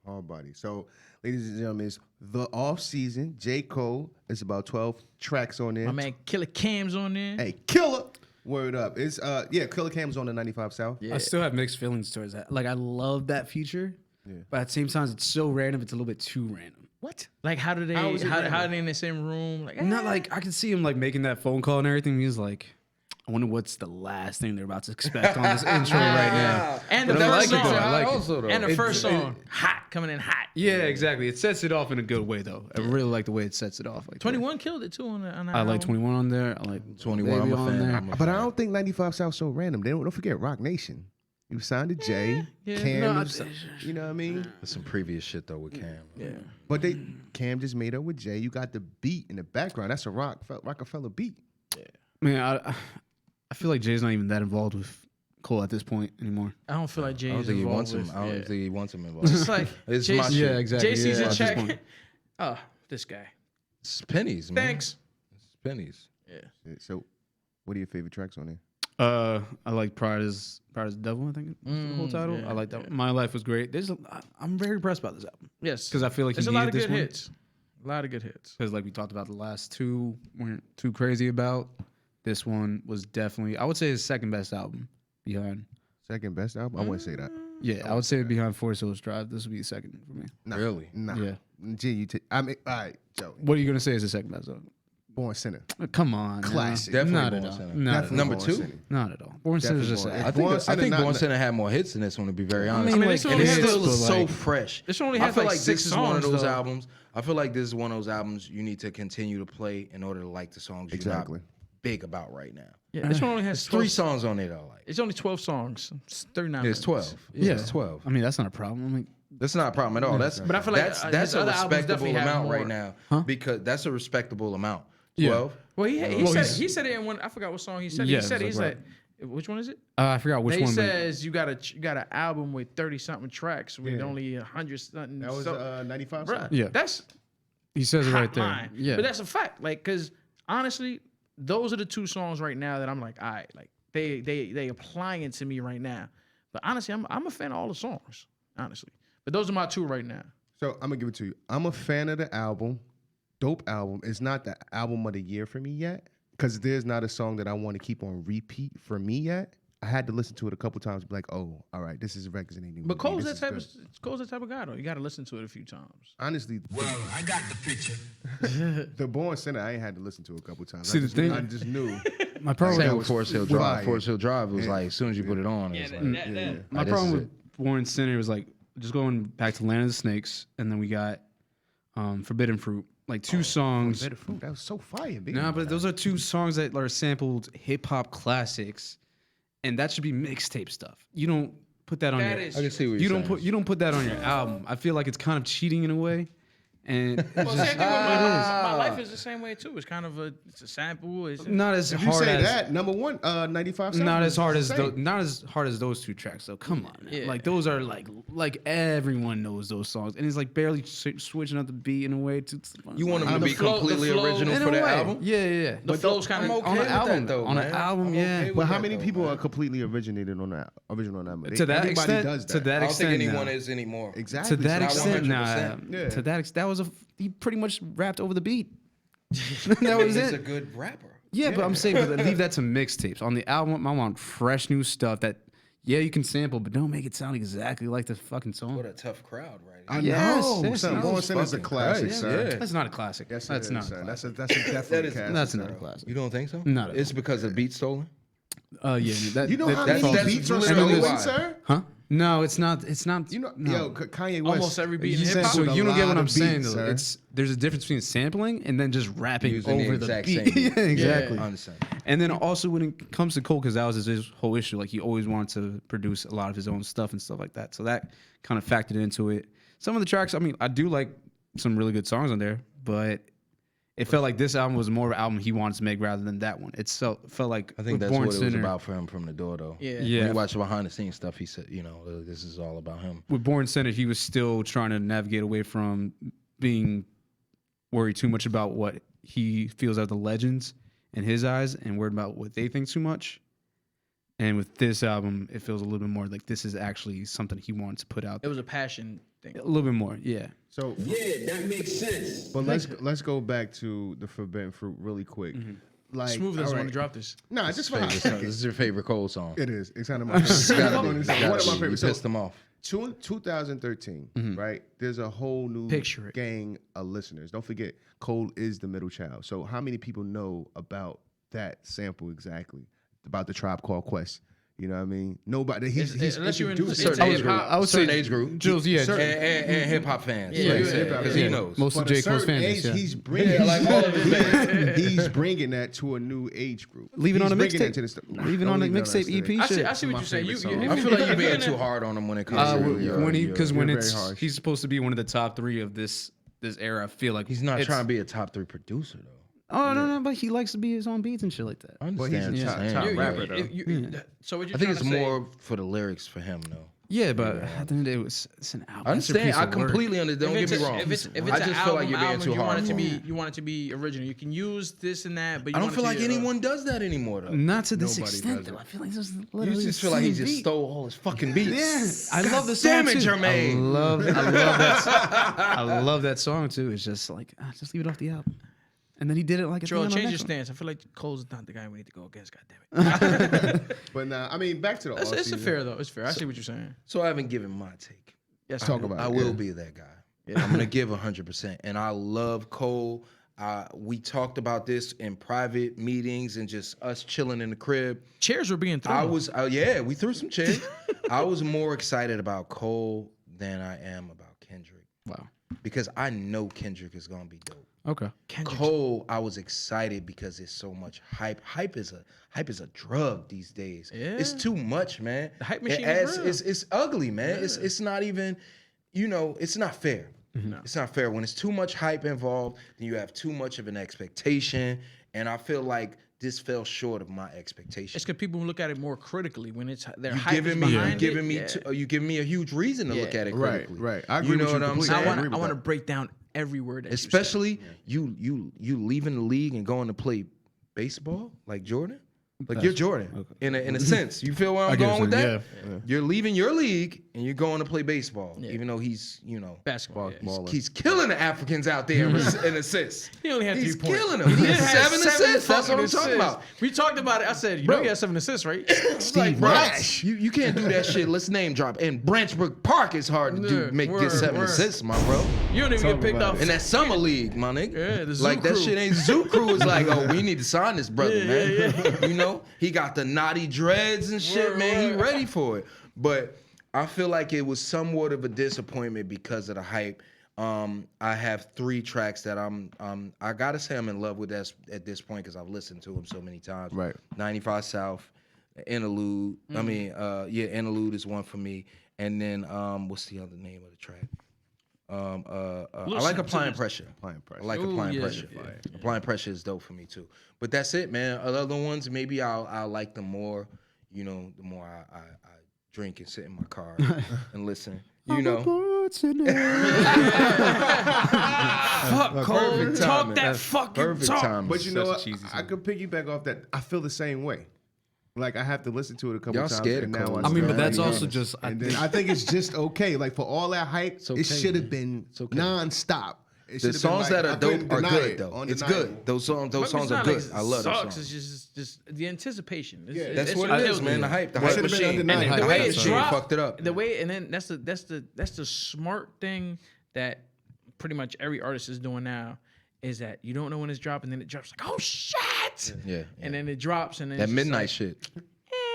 Hard body. So, ladies and gentlemen, it's the off season. J. Cole. It's about 12 tracks on there. My man Killer Cam's on there. Hey, killer. Word up. It's Killer Cam's on the 95 South. Yeah. I still have mixed feelings towards that. Like I love that feature, but at the same time, it's so random. It's a little bit too random. What? Like how do they? How is it How random? are they in the same room? Like Not like I can see him like making that phone call and everything. He's like, I wonder what's the last thing they're about to expect on this intro right now. And the But I first like it, song. though. I like it. also, though. And the It- first it- song, hot, coming in hot. Yeah, exactly. It sets it off in a good way, though. I really like the way it sets it off. Like 21 killed it too on the. On that I like album. 21 on there. I like 21, I'm Baby a on fan. there. I'm a But I fan. don't think 95 South so random. Don't forget Rock Nation. You signed to Jay, yeah. Cam. No, You know what I mean? There's some previous shit though with Cam. Yeah. But Cam just made up with Jay. You got the beat in the background. That's a Rockefeller beat. Man, I feel like Jay's not even that involved with Cole at this point anymore. I don't feel like Jay's I don't think he wants him. involved I don't with- think he wants him involved. Just like It's Jay- my shit. Yeah, exactly. Jay sees yeah, a at this check. point. Oh, this guy. It's pennies, man. Thanks. It's pennies. Yeah. So, what are your favorite tracks on there? I like Pride is Devil, I think is the whole title. yeah, I like that one. My Life Was Great. I'm very impressed by this album. Yes, Because I feel like there's he a lot needed of this good one. hits. A lot of good hits. Because like we talked about, the last two weren't too crazy about. This one was definitely, I would say, his second best album behind. Second best album? I wouldn't say that. Yeah, I would say behind Forest Hills Drive. This would be the second for me. Nah, Really? Nah. Yeah. I mean, all right, Joe. What are you gonna say is the second best album? Born Sinner. Come on, man. Classic. Definitely Not Born at all. Sinner. Not at Definitely all. Number Born two? Sinner. Not at all. Born Sinner is just. Definitely I Born think Sinner not- Born Sinner had more hits than this one, to be very honest. mean, like, and it it has- still but, is so like, fresh. This only I has feel like like six this is one of songs, those though. albums. I feel like this is one of those albums you need to continue to play in order to like the songs Exactly. you're not big about right now. Yeah, this one only There's has 3 12 songs on it I like. It's only 12 songs. It's 39 There's minutes. 12. Yeah, It's 12. I mean, that's not a problem. I mean, That's not a problem at all. That's But I feel like, that's his a other albums respectable definitely have amount more. right now because that's a respectable amount. Yeah. 12. Well, he Well, he said it in one. I forgot what song he said. Yeah, He said it he's was like, like, which one is it? I forgot which He one. but- says you got an album with 30 something tracks with Yeah. only 100 something. That was 95. Bruh, Yeah. that's He says it hot right there. line. Yeah, But that's a fact. Like, cause honestly, those are the 2 songs right now that I'm like, all right, like they applying to me right now. But honestly, I'm a fan of all the songs, honestly. But those are my 2 right now. So I'm gonna give it to you. I'm a fan of the album. Dope album. It's not the album of the year for me yet, because there's not a song that I want to keep on repeat for me yet. I had to listen to it a couple times, be like, oh, all right, this is resonating. But with me. Cole's This that type is of good. Cole's that type of guy though. You got to listen to it a few times. Honestly, Well, I got the picture. the Born Sinner, I ain't had to listen to a couple times. See, I the just, thing- I just knew. my problem Same with with Forest Hill fire. Drive. Forest Hill Drive was Yeah. like as soon as you put it on, it's like, my this problem is with Born Sinner was like just going back to Land of the Snakes, and then we got Forbidden Fruit, like 2 songs. Better Fruit, that was so fire, baby. Nah, but those are 2 songs that are sampled hip hop classics, and that should be mixtape stuff. You don't put that on That your. is I can see what You you're don't saying. you don't put that on your album. I feel like it's kind of cheating in a way, and it's Well, same just thing with my life is the same way too. It's kind of it's a sample. It's not as if you hard say as that, number one, 95. not as hard as Same. not as hard as those 2 tracks. So come on, man. Yeah. Like those are like everyone knows those songs, and it's like barely switching up the beat in a way to. You want them to The be flow- completely the flow- original in for a that way. album? Yeah. the flow's kind I'm of okay on with an album, that though. on an man. album, I'm yeah. okay with But how that, many though, people man. are completely originated on that original number? To that Everybody extent, does that. to that I don't extent, think anyone nah. is anymore. Exactly. To that not extent, 100%. Yeah. To that extent, that was he pretty much rapped over the beat. That was He's a it. good rapper. Yeah, but I'm saying, but leave that to mixtapes. On the album, I want fresh new stuff that, yeah, you can sample, but don't make it sound exactly like the fucking song. What a tough crowd, right? I Yes, know. yes, Son, yes. Born Sinner is a Fucking classic, Christ, sir. yeah. That's not a classic. Yes, That's it not is, a son. classic. That's a definitely is- classic. That's sir. not a classic. You don't think so? Not at It's all. because the beat stolen. Yeah, that, You know that, how that many falls- beats are literally stolen, why. sir? Huh? No, it's not. It's not. You know, no. yo, Kanye West. Almost every beat in he hip-hop. sampled So a you don't get lot what I'm of saying beats, though. sir. There's a difference between sampling and then just rapping Using the over the exact beat. same beat. Yeah, exactly. I understand. And then also when it comes to Cole, because that was his whole issue. Like he always wanted to produce a lot of his own stuff and stuff like that. So that kind of factored into it. Some of the tracks, I mean, I do like some really good songs on there, but it felt like this album was more of an album he wanted to make rather than that one. It felt like I think with that's Born what it was Sinner- about for him from the door, though. Yeah. Yeah. When you watch the behind the scenes stuff, he said, you know, this is all about him. With Born Center, he was still trying to navigate away from being worried too much about what he feels are the legends in his eyes and worried about what they think too much. And with this album, it feels a little bit more like this is actually something he wanted to put out It was a passion thing. a little bit more, yeah. So, Yeah, that makes sense. but let's go back to the Forbidden Fruit really quick. Like, Smooth doesn't all want to drop this. Nah, just for a Favorite song. second. This is your favorite Cole song. It is. It's kind of my favorite. It's gotta be. One It's of gotta my be. You favorites. pissed him off. 2013, right? There's a whole new Picture it. gang of listeners. Don't forget, Cole is the middle child. So how many people know about that sample exactly? About the Tribe Called Quest? You know what I mean? Nobody. He's unless you're in introduced a it. certain age group. I would say Certain age group. Jules, yeah. And hip hop fans. Yeah, like, yeah, because yeah. he knows. Most of But a J. Cole's certain fans, age, yeah. he's bringing Yeah, like all of his he's bringing that to a new age group. Leave it He's on a bringing that mixtape. to the st- Nah, Leave it don't on a leave it mixtape that EP. I shit. see what My you're saying. favorite song. I feel like you're if being in too a- hard on him when it comes to when he because when You're it's very harsh. he's supposed to be one of the top 3 of this era. I feel like He's not it's- trying to be a top 3 producer, though. Oh no, but he likes to be his own beats and shit like that. I But he's understand a what top you're saying. rapper, though. So what you're I think trying it's to say- more for the lyrics for him, though. Yeah, but at the end of the day, it's an album. I It's a understand. piece I of work. completely understand. Don't get me wrong. If it's I an just feel like you're being too you want hard. it to be you want it to be original. You can use this and that, but you I don't want feel it like to be, anyone does that anymore, though. Not to this Nobody extent, does though. it. I feel like this is You literally just the feel like he same just beat. stole all his fucking beats. Yeah, I love the song Damn it, too. Jermaine. I love that song too. It's just like just leave it off the album. And then he did it like a Joel, thing on the change your next one. stance. I feel like Cole's not the guy we need to go against. God damn it. But nah, I mean, back to the It's off-season. fair though. It's fair. I see what you're saying. So I haven't given my take. Yes, Talk about I it. will yeah. be that guy. I'm gonna give 100%, and I love Cole. We talked about this in private meetings and just us chilling in the crib. Chairs were being thrown. I was, we threw some chairs. I was more excited about Cole than I am about Kendrick. Wow. Because I know Kendrick is gonna be dope. Okay. Cole, I was excited because there's so much hype. Hype is a drug these days. Yeah. It's too much, man. The hype machine is real. It's ugly, man. Yeah. It's not even, it's not fair. No. It's not fair. When it's too much hype involved, then you have too much of an expectation. And I feel like this fell short of my expectation. It's because people look at it more critically when it's their You hype giving is me, behind you giving me a huge reason to look Yeah. at it Right, critically. right. I agree You know with what you I'm completely. saying? I agree I want to with break down every word that Especially you leaving the league and going to play baseball like Jordan. Like you're Jordan in a sense. You feel where I'm going with that? Yeah. You're leaving your league and you're going to play baseball, Yeah. even though he's basketball. Yeah. he's killing the Africans out there in assists. He only had 3 He's points. killing them. He He has had 7 assists. That's what I'm fucking talking assists. about. We talked about it. I said, you got 7 assists, right? It's like, bro, Nash. you can't do that shit. Let's name drop. And Branchbrook Park is hard to do. Yeah, Get word, 7 word. assists, my bro. You don't even Talk get picked about off. In that summer league, my nigga. Yeah, the Zoo like that Crew. shit ain't Zoo Crew is like, oh, we need to sign this brother, Yeah, man. yeah, You know, he got the naughty dreads and shit, Word, man. He word. ready for it. But I feel like it was somewhat of a disappointment because of the hype. I have 3 tracks that I gotta say I'm in love with at this point because I've listened to him so many times. Right. 95 South, Interlude. I mean, Interlude is one for me. And then what's the other name of the track? I like Applying Pressure. Applying Pressure. I like Ooh, Applying yeah, Pressure. yeah, yeah. Applying Pressure is dope for me too. But that's it, man. Other ones, maybe I'll like them more. You know, the more I drink and sit in my car and listen. You know, Fuck, Cole. perfect Talk timing. that That's fucking perfect talk. timing. But you know Such a what? cheesy I song. could piggyback off that. I feel the same way. Like I have to listen to it a couple Y'all times. scared and of now Cole. I I mean, but understand that's what he also means. just. And then I think it's just okay. Like for all that hype, okay, it should have man. been It's okay. nonstop. It The should have been songs like, that I are couldn't dope are deny good it, though. It's undeniable. good. Those songs It's are not good. like I love sucks. those songs. It's just the anticipation. It's, That's it's what it is, man. The hype, the It hype should have been machine. undeniable. And the The way hype it machine dropped, fucked it up. The way, and then that's the smart thing that pretty much every artist is doing now is that you don't know when it's dropping, then it drops like, oh shit, Yeah. and then it drops, and then That it's just midnight like, shit.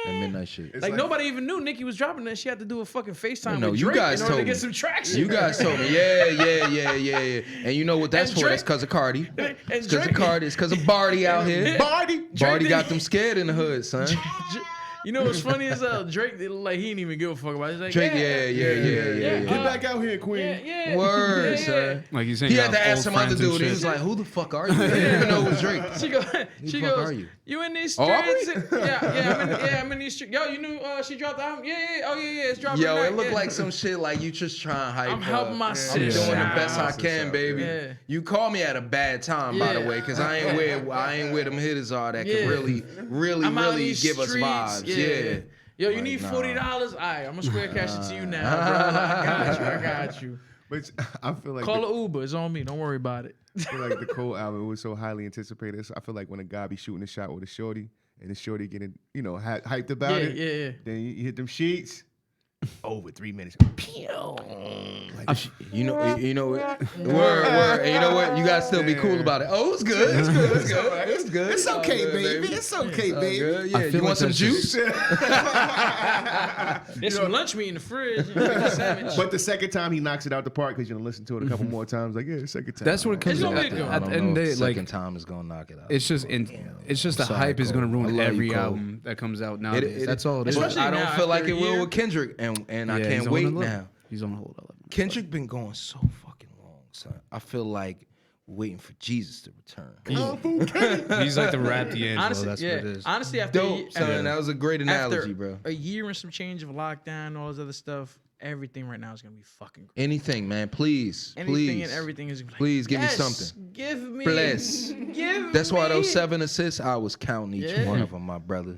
That midnight shit. It's Like nobody even knew Nicki was dropping that. She had to do a fucking FaceTime No, with you Drake guys in order to told get me. some traction. You guys told me, yeah. And you know what that's And for? That's Drake- because of Cardi. and It's because of Drake- Cardi. It's because of Barty out here. Barty. Barty Drake got did- them scared in the hood, son. You know what's funny is Drake, like he didn't even give a fuck about it. He's like, Drake, yeah. yeah. Get back out here, Queen. Yeah. Word, yeah. son. Like you saying, He you had to have ask old some other friends and dude. He shit. was like, "Who the fuck are you?" He didn't even know it was Drake. She the fuck goes, are you? You in these Oh, are we? streets? I'm in these streets. Yo, you knew she dropped the album? Yeah. Oh yeah, it's dropping. Yo, tonight. it looked Yeah. like some shit like you just trying to hype. I'm helping my I'm sis doing the out. best I can, baby. Yeah. You call me at a bad time, by the Yeah. way, because I ain't where them hitters are that Yeah. can really I'm out in these give us streets. vibes. Yeah. Yo, you Like, need nah. $40? All right, I'm gonna square cash it to you now, bro. I got you. But I feel like Call an Uber. It's on me. Don't worry about it. I feel like the Cole album was so highly anticipated. So I feel like when a guy be shooting a shot with a shorty and the shorty getting, hyped about Yeah, it, yeah. then you hit them sheets. Over 3 minutes. You know, word. And you know what? You gotta still be cool about it. Oh, it's good. It's good. It's good. It's good. It's all okay, good, baby. It's okay, All baby. good. Yeah. I feel You want like some that's juice? There's some lunch meat in the fridge. You know, make a sandwich. But the second time he knocks it out the park because you listen to it a couple more times. Like, yeah, the second time. That's what it comes It's down gonna to. be good. At the end of the day, like second time is gonna knock it out. it's just the sorry, hype is gonna Cole. I ruin love you, every Cole. album that comes out nowadays. That's all it is. Especially I don't now, feel like after it a will year. with Kendrick, and I Yeah, he's can't on wait another level. now. He's on a whole other level. Kendrick been going so fucking long, son. I feel like waiting for Jesus to return. He's like the rap D'Angelo. Honestly, That's yeah. what it is. Honestly, after Dope, son. That was a great analogy, bro. a year and some change of lockdown, all this other stuff, everything right now is gonna be fucking great. Anything, man. Please. Anything please. and everything is like, Please give me yes, something. Give me. Bless. Give That's me. why those 7 assists, I was counting each Yeah. one of them, my brother.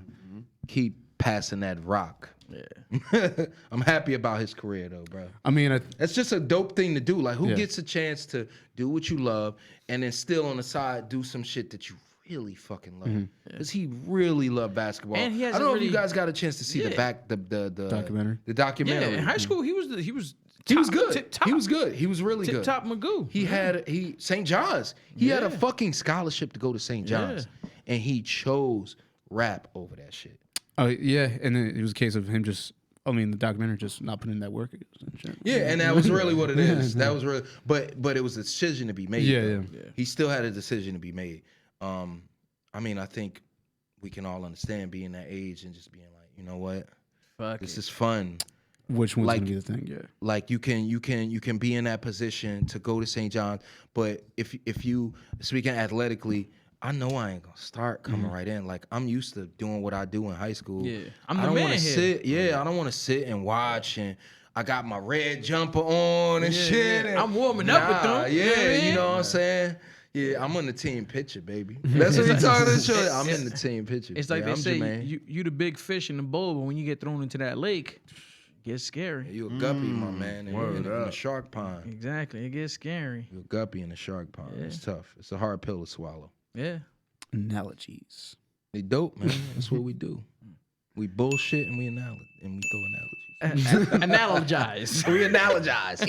Keep passing that rock. Yeah. I'm happy about his career, though, bro. I mean, That's just a dope thing to do. Like, who Yeah. gets a chance to do what you love and then still on the side do some shit that you really fucking love? Because he really loved basketball. And he I hasn't don't know if really- you guys got a chance to see the Yeah. Documentary. The Yeah, documentary. in high school he was He was top- good. tip-top. He was good. He was really Tip good. top Magoo. He had St. John's. He had a Yeah. fucking scholarship to go to St. John's, and he chose rap over that shit. Oh yeah, and then it was a case of him just. I mean, the documentary just not putting in that work. And shit. Yeah, and that was really what it is. That was really, but it was a decision to be made. Yeah, though. yeah. He still had a decision to be made. I mean, I think we can all understand being that age and just being like, you know what, Fuck this it. is fun. Which one's Like- gonna be the thing? Yeah. Like you can be in that position to go to St. John's, but if you speaking athletically, I know I ain't gonna start coming right in. Like I'm used to doing what I do in high school. Yeah. I'm I the don't man wanna here. sit. Yeah, I don't want to sit and watch and. I got my red jumper on and Yeah, shit. yeah. and- I'm warming up with them. Yeah, You know what I mean? you know what I'm saying? Yeah, I'm in the team picture, baby. That's what he's talking to show. I'm in the team picture. It's like Yeah, they I'm say, Jermaine. you the big fish in the bowl, but when you get thrown into that lake, it gets scary. You a guppy, my man, in the up. shark pond. Exactly, it gets scary. You a guppy in the shark pond. It's tough. It's a hard pill to swallow. Yeah. Analogies. They dope, man. That's what we do. We bullshit and we throw analogies. Analogize. We analogize.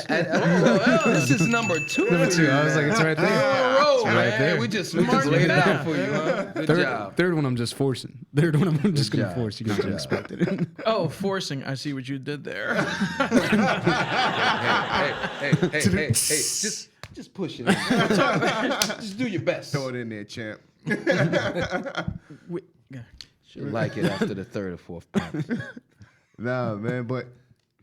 Analogies. This is number 2. Number 2. I was like, it's right there. Roll, It's man. there. We just laid it out for you, huh? Good job. Third one, I'm just forcing. Third one, I'm just gonna job. force. You're not gonna expect it. Oh, forcing. I see what you did there. Hey. Just push it. Just do your best. Throw it in there, champ. Yeah. Should like it after the 3rd or 4th pump. Nah, man, but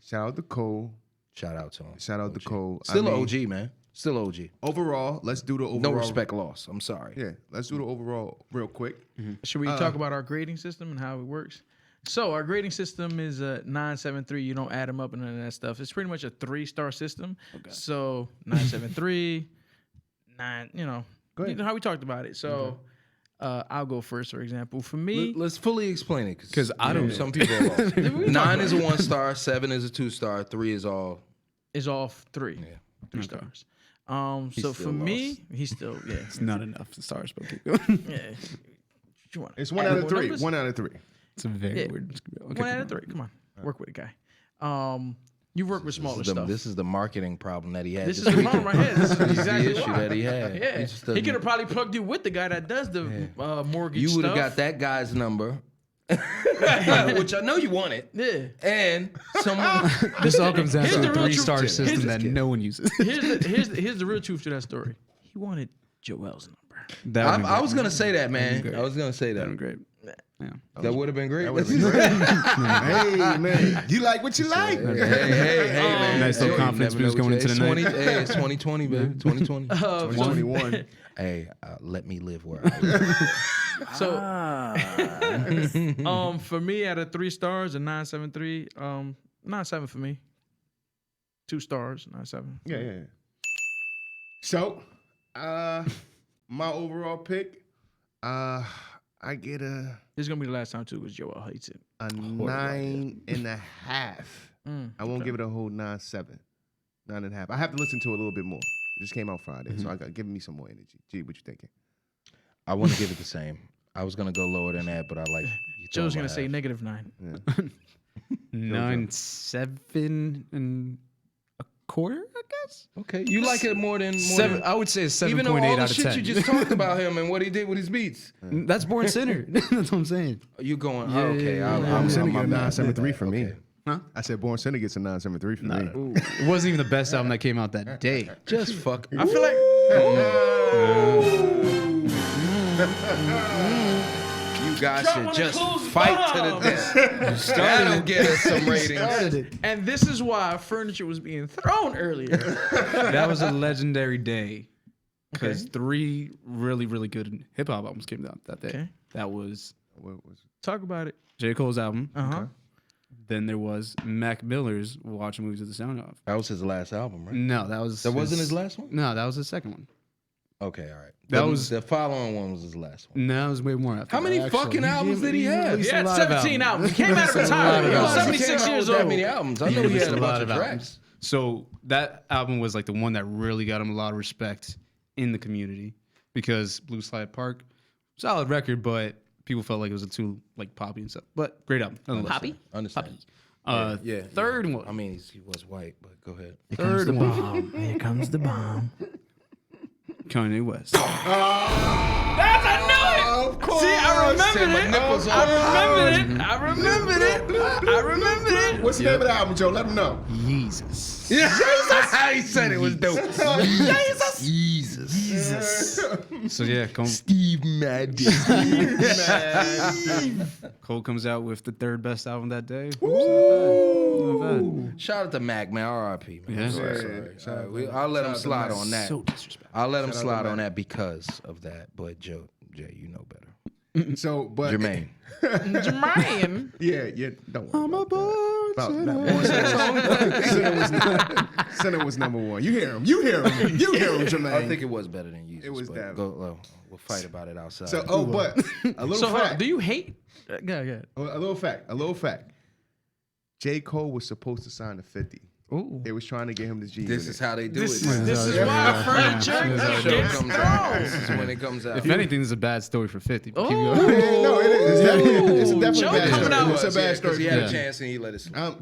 shout out to Cole. Shout out to him. Shout out to Cole. Still I mean, an OG, man. Still OG. Overall, let's do the overall. No respect lost. I'm sorry. Yeah, let's do the overall real quick. Should we talk about our grading system and how it works? So our grading system is a 973. You don't add them up and none of that stuff. It's pretty much a 3-star system. Okay. So 973, 9. You know how we talked about it. So I'll go first, for example. For me, Let's fully explain it. 'Cause I don't- Some people are lost. 9 is a 1-star. 7 is a 2-star. 3 is all. it's all 3. Yeah. 3 stars. He's So still for me, he's still It's not enough stars, but keep going. yeah. You want It's 1 out of 3. 1 out of 3. It's a very Yeah. weird. Okay, 1 out of 3. Come on, work with it, guy. You work with smaller stuff. This is the marketing problem that he had. This is this the weekend. problem right here. This is This is exactly the issue why. that he had. Yeah, just he doesn't- could have probably plugged you with the guy that does the mortgage You stuff. would have got that guy's number, which I know you wanted, Yeah. and someone. This all comes down Here's to the a real truth. 3-star Here's system the that kid. no one uses. Here's the real truth to that story. He wanted Joel's number. I was gonna say that, man. great. I was gonna say That'd that. be great. Yeah. That would have been great. Hey, man, you like what you like. Hey, man. Nice little Hey, confidence you never boost know going what into the you- night. Hey, it's 2020, baby. 2020. 2021. Hey, let me live where I live. So, for me, out of 3 stars, a 973. 9.7 for me. 2 stars, 9.7. Yeah. So, my overall pick, I get a This is gonna be the last time too, because Joel hates it. 9.5. I won't give it a whole 9.7. 9.5. I have to listen to it a little bit more. It just came out Friday, so I got give me some more energy. Gee, what you thinking? I want to give it the same. I was gonna go lower than that, but I like. Joe's gonna say -9. 9.7 and a quarter, I guess. Okay, you like it more than 7. Than, I would say a 7.8 even though all the out of shit 10. you just talked about him and what he did with his beats. That's Born Sinner. That's what I'm saying. You going? Yeah, okay, yeah, yeah. Born Sinner get a mad. 9.73 for me. Okay. Huh? I said Born Sinner gets a 9.73 for me. It wasn't even the best album that came out that day. Just fuck. I feel like You You guys should just fight to the death. That'll get us some ratings. And this is why furniture was being thrown earlier. That was a legendary day because 3 really, really good hip hop albums came out that day. Okay. That was Talk about it. J. Cole's album. Uh-huh. Then there was Mac Miller's Watching Movies with the Sound Off. That was his last album, right? No, that was That wasn't his last one? No, that was his second one. Okay, all right. That was the following one was his last one. No, it was way more after How many that, actually. fucking albums did he have? released He a had lot of 17 albums. He came out of Released a lot retirement. of He was albums. 76 He came out years with that old. many albums. I He know he released had a a lot bunch of of albums. tracks. So that album was like the one that really got him a lot of respect in the community because Blue Slide Park, solid record, but people felt like it was a too like poppy and stuff. But great album. nonetheless. Poppy? Understand. Yeah. Third one. I mean, he was white, but go ahead. Third one. Here comes the bomb. Kanye West. I knew it. Of course. See, I remembered my it. nipples I off. remembered it. What's the name of the album, Joe? Let him know. Jesus. Yeah, he said it was dope. Jesus. So yeah, Steve Madden. Cole comes out with the 3rd best album that day. Not bad. Shout out to Mac, man. R.I.P. Man. Yeah. I'm sorry. I'll let him slide on that. So disrespectful. I'll let him slide on that because of that. But Jay, you know better. So, but Jermaine. Jermaine. yeah, don't worry. I'm a born Sinner was number 1. You hear him, Jermaine. I think it was better than you. It was that. We'll fight about it outside. So, but a little So, fact. do you hate? Go. A little fact. J. Cole was supposed to sign to 50. Ooh. They was trying to get him to G. This is how they do This it. man. is why furniture Show gets comes out. thrown. This is when it comes out. If anything, this is a bad story for 50. But keep Oh. going. No, it is. It's definitely Joe a bad coming story. out It's a Yeah, bad 'cause story. He had Yeah. a chance and he let it slide.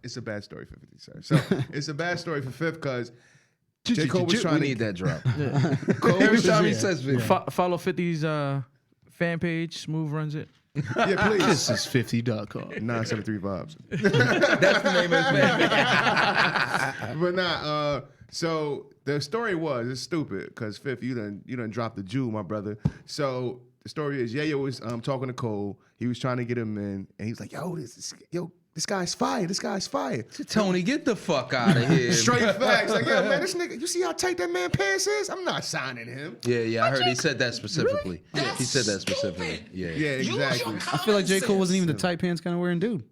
It's a bad story for 50, sir. So it's a bad story for Fifth because J. Cole was trying We to need that drop. Cole Every was- time he says video. Follow 50's fan page. Smooth runs it. yeah, please. This is 50.com. 973 vibes. That's the name of his band. But so the story was, it's stupid because Fifth, you done dropped the Jew, my brother. So the story is, Yayo was talking to Cole. He was trying to get him in, and he was like, this guy's fire. This guy's fire. Tony, get the fuck out of here. Straight facts. Like, yo, man, this nigga, you see how tight that man pants is? I'm not signing him. Yeah, I heard he said that specifically. Yeah, he said that specifically. Yeah. Yeah, exactly. I feel like J. Cole wasn't even the tight pants kind of wearing dude.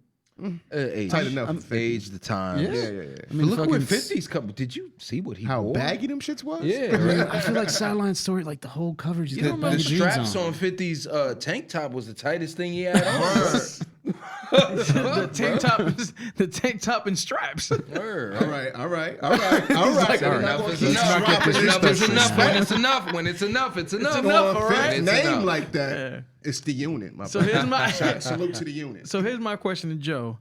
Age. Tight enough. Age, the time. Yeah. Yeah. I mean, Look fucking what 50's couple. Did you see what he How wore? baggy them shits was? Yeah. Man, I feel like Sideline Story, like the whole coverage. You know, the straps on 50's tank top was the tightest thing he had on. The tank top and straps. Word. All right. Enough is enough. Enough is enough. When it's enough. When it's enough, it's enough. enough, all right? It's Name enough. like that. It's the unit, my So brother. here's my Salute to the unit. So here's my question to Joe.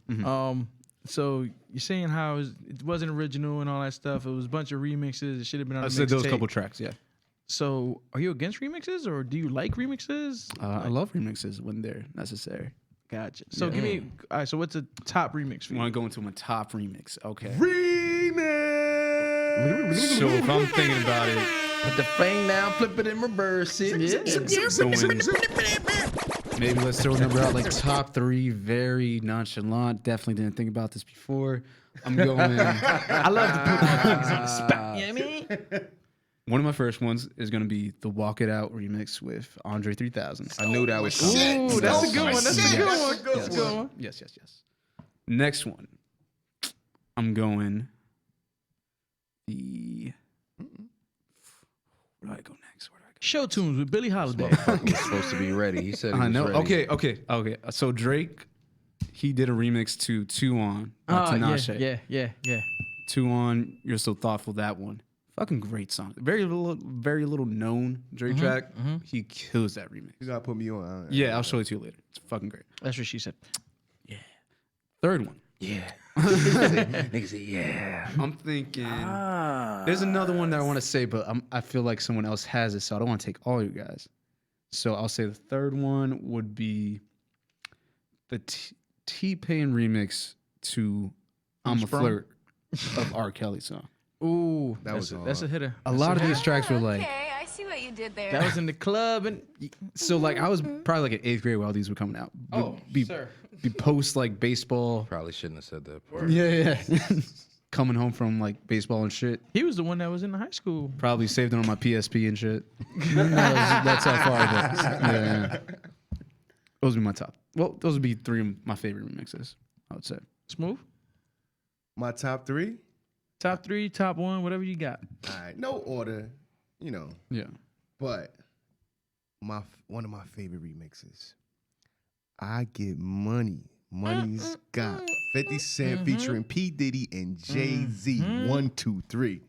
So you're saying how it wasn't original and all that stuff. It was a bunch of remixes. It should have been on I a said those mixtape. couple tracks, yeah. So are you against remixes or do you like remixes? I love remixes when they're necessary. Gotcha. So give me. All right. So what's a top remix for I you? want to go into my top remix. Okay. Remix. So if I'm thinking about it, Put the thing down, flip it and reverse it. maybe let's throw a number out like top 3, very nonchalant. Definitely didn't think about this before. I'm going. I love to put my fingers on the spot. You know what I mean? One of my first ones is going to be the Walk It Out remix with Andre 3000. I knew that was Ooh, that's a good one. That's a good one. That's a good one. Yes. Next one, I'm going the. Where do I go next? Show tunes with Billie Holiday. Motherfucker was supposed to be ready. He said he I was know. ready. Okay. So Drake, he did a remix to Two On, Tinashe. Yeah. 2 On, You're So Thoughtful. That one, fucking great song. Very little known Drake track. He kills that remix. You gotta put me on. Yeah, I'll show it to you later. It's fucking great. That's what she said. Third one, Yeah. Niggas say, yeah. I'm thinking. There's another one that I want to say, but I feel like someone else has it, so I don't want to take all you guys. So I'll say the third one would be the T-Pain remix to "I'm a Sprung? Flirt" of R. Kelly song. Ooh, That was that's a hitter. A lot of these tracks were like, Okay, I see what you did there. That was in the club and So like I was probably like in 8th grade while these were coming out. sir. Be post like baseball. Probably shouldn't have said that. Yeah. Coming home from like baseball and shit. He was the one that was in the high school. Probably saved it on my PSP and shit. That's how far it is. Yeah. Those would be my top. Well, those would be 3 of my favorite remixes, I would say. Smooth. My top 3. Top 3, top 1, whatever you got. All right, no order, you know. Yeah. But one of my favorite remixes, I Get Money. Money's got 50 Cent featuring P. Diddy and Jay-Z. 1, 2, 3.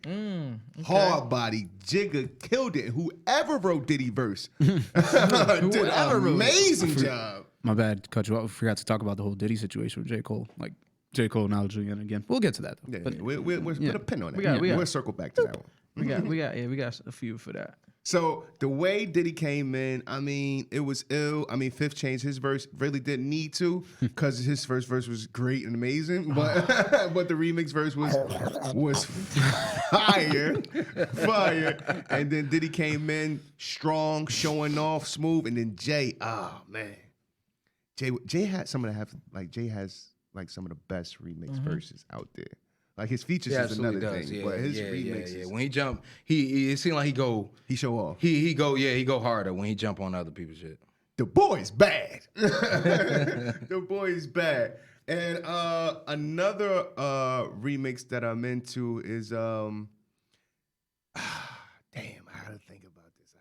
Hard Body, Jigga killed it. Whoever wrote Diddy verse did an amazing job. My bad, cut you off. Forgot to talk about the whole Diddy situation with J. Cole. Like J. Cole acknowledging it again. We'll get to that though. Yeah, But we'll put a pin on that. We got- We'll circle back to that one. We got a few for that. So the way Diddy came in, I mean, it was ill. I mean, Fifth changed his verse, really didn't need to, because his first verse was great and amazing. But but the remix verse was fire. Fire. And then Diddy came in strong, showing off, smooth. And then Jay, oh man. Jay had some of the Jay has like some of the best remix verses out there. Like his features is another thing, but his remixes, When he jump, he it seemed like he show off. he go harder when he jump on other people's shit. The boy's bad. The boy's bad. And another remix that I'm into is damn, I gotta think about this.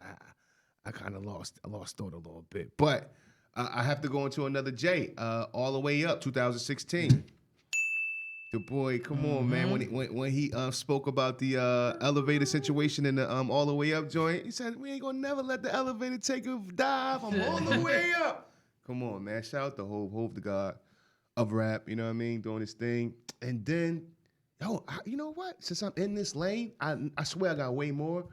I kind of lost thought a little bit, but I have to go into another Jay. All the way up, 2016. The boy, come on, man. When he spoke about the elevator situation in the all the way up joint, he said, "We ain't gonna never let the elevator take a dive. I'm all the way up." Come on, man. Shout out to Hove, the god of rap. You know what I mean? Doing his thing. And then, you know what? Since I'm in this lane, I swear I got way more.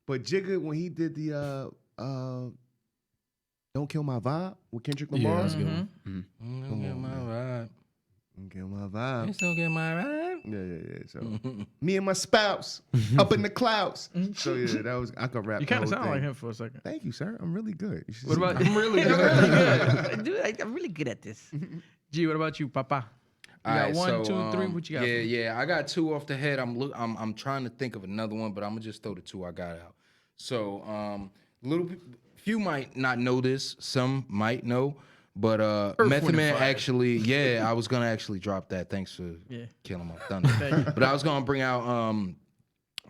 But Jigga, when he did the "Don't Kill My Vibe" with Kendrick Lamar, that's a good one. Don't get my vibe. Don't Kill My Vibe. Just don't get my vibe. Yeah. So me and my spouse up in the clouds. So yeah, that was I could rap. You kind of the whole sound like thing. him for a second. Thank you, sir. I'm really good. You should What see about me. I'm really good. Dude, I'm really good at this. G, what about you, Papa? You got Alright, 1, so, 2, 3. What you got? Yeah. I got 2 off the head. I'm trying to think of another one, but I'm gonna just throw the 2 I got out. So few might not know this, some might know, but Method Man actually, I was gonna actually drop that. Thanks for killing my thunder. But I was gonna bring out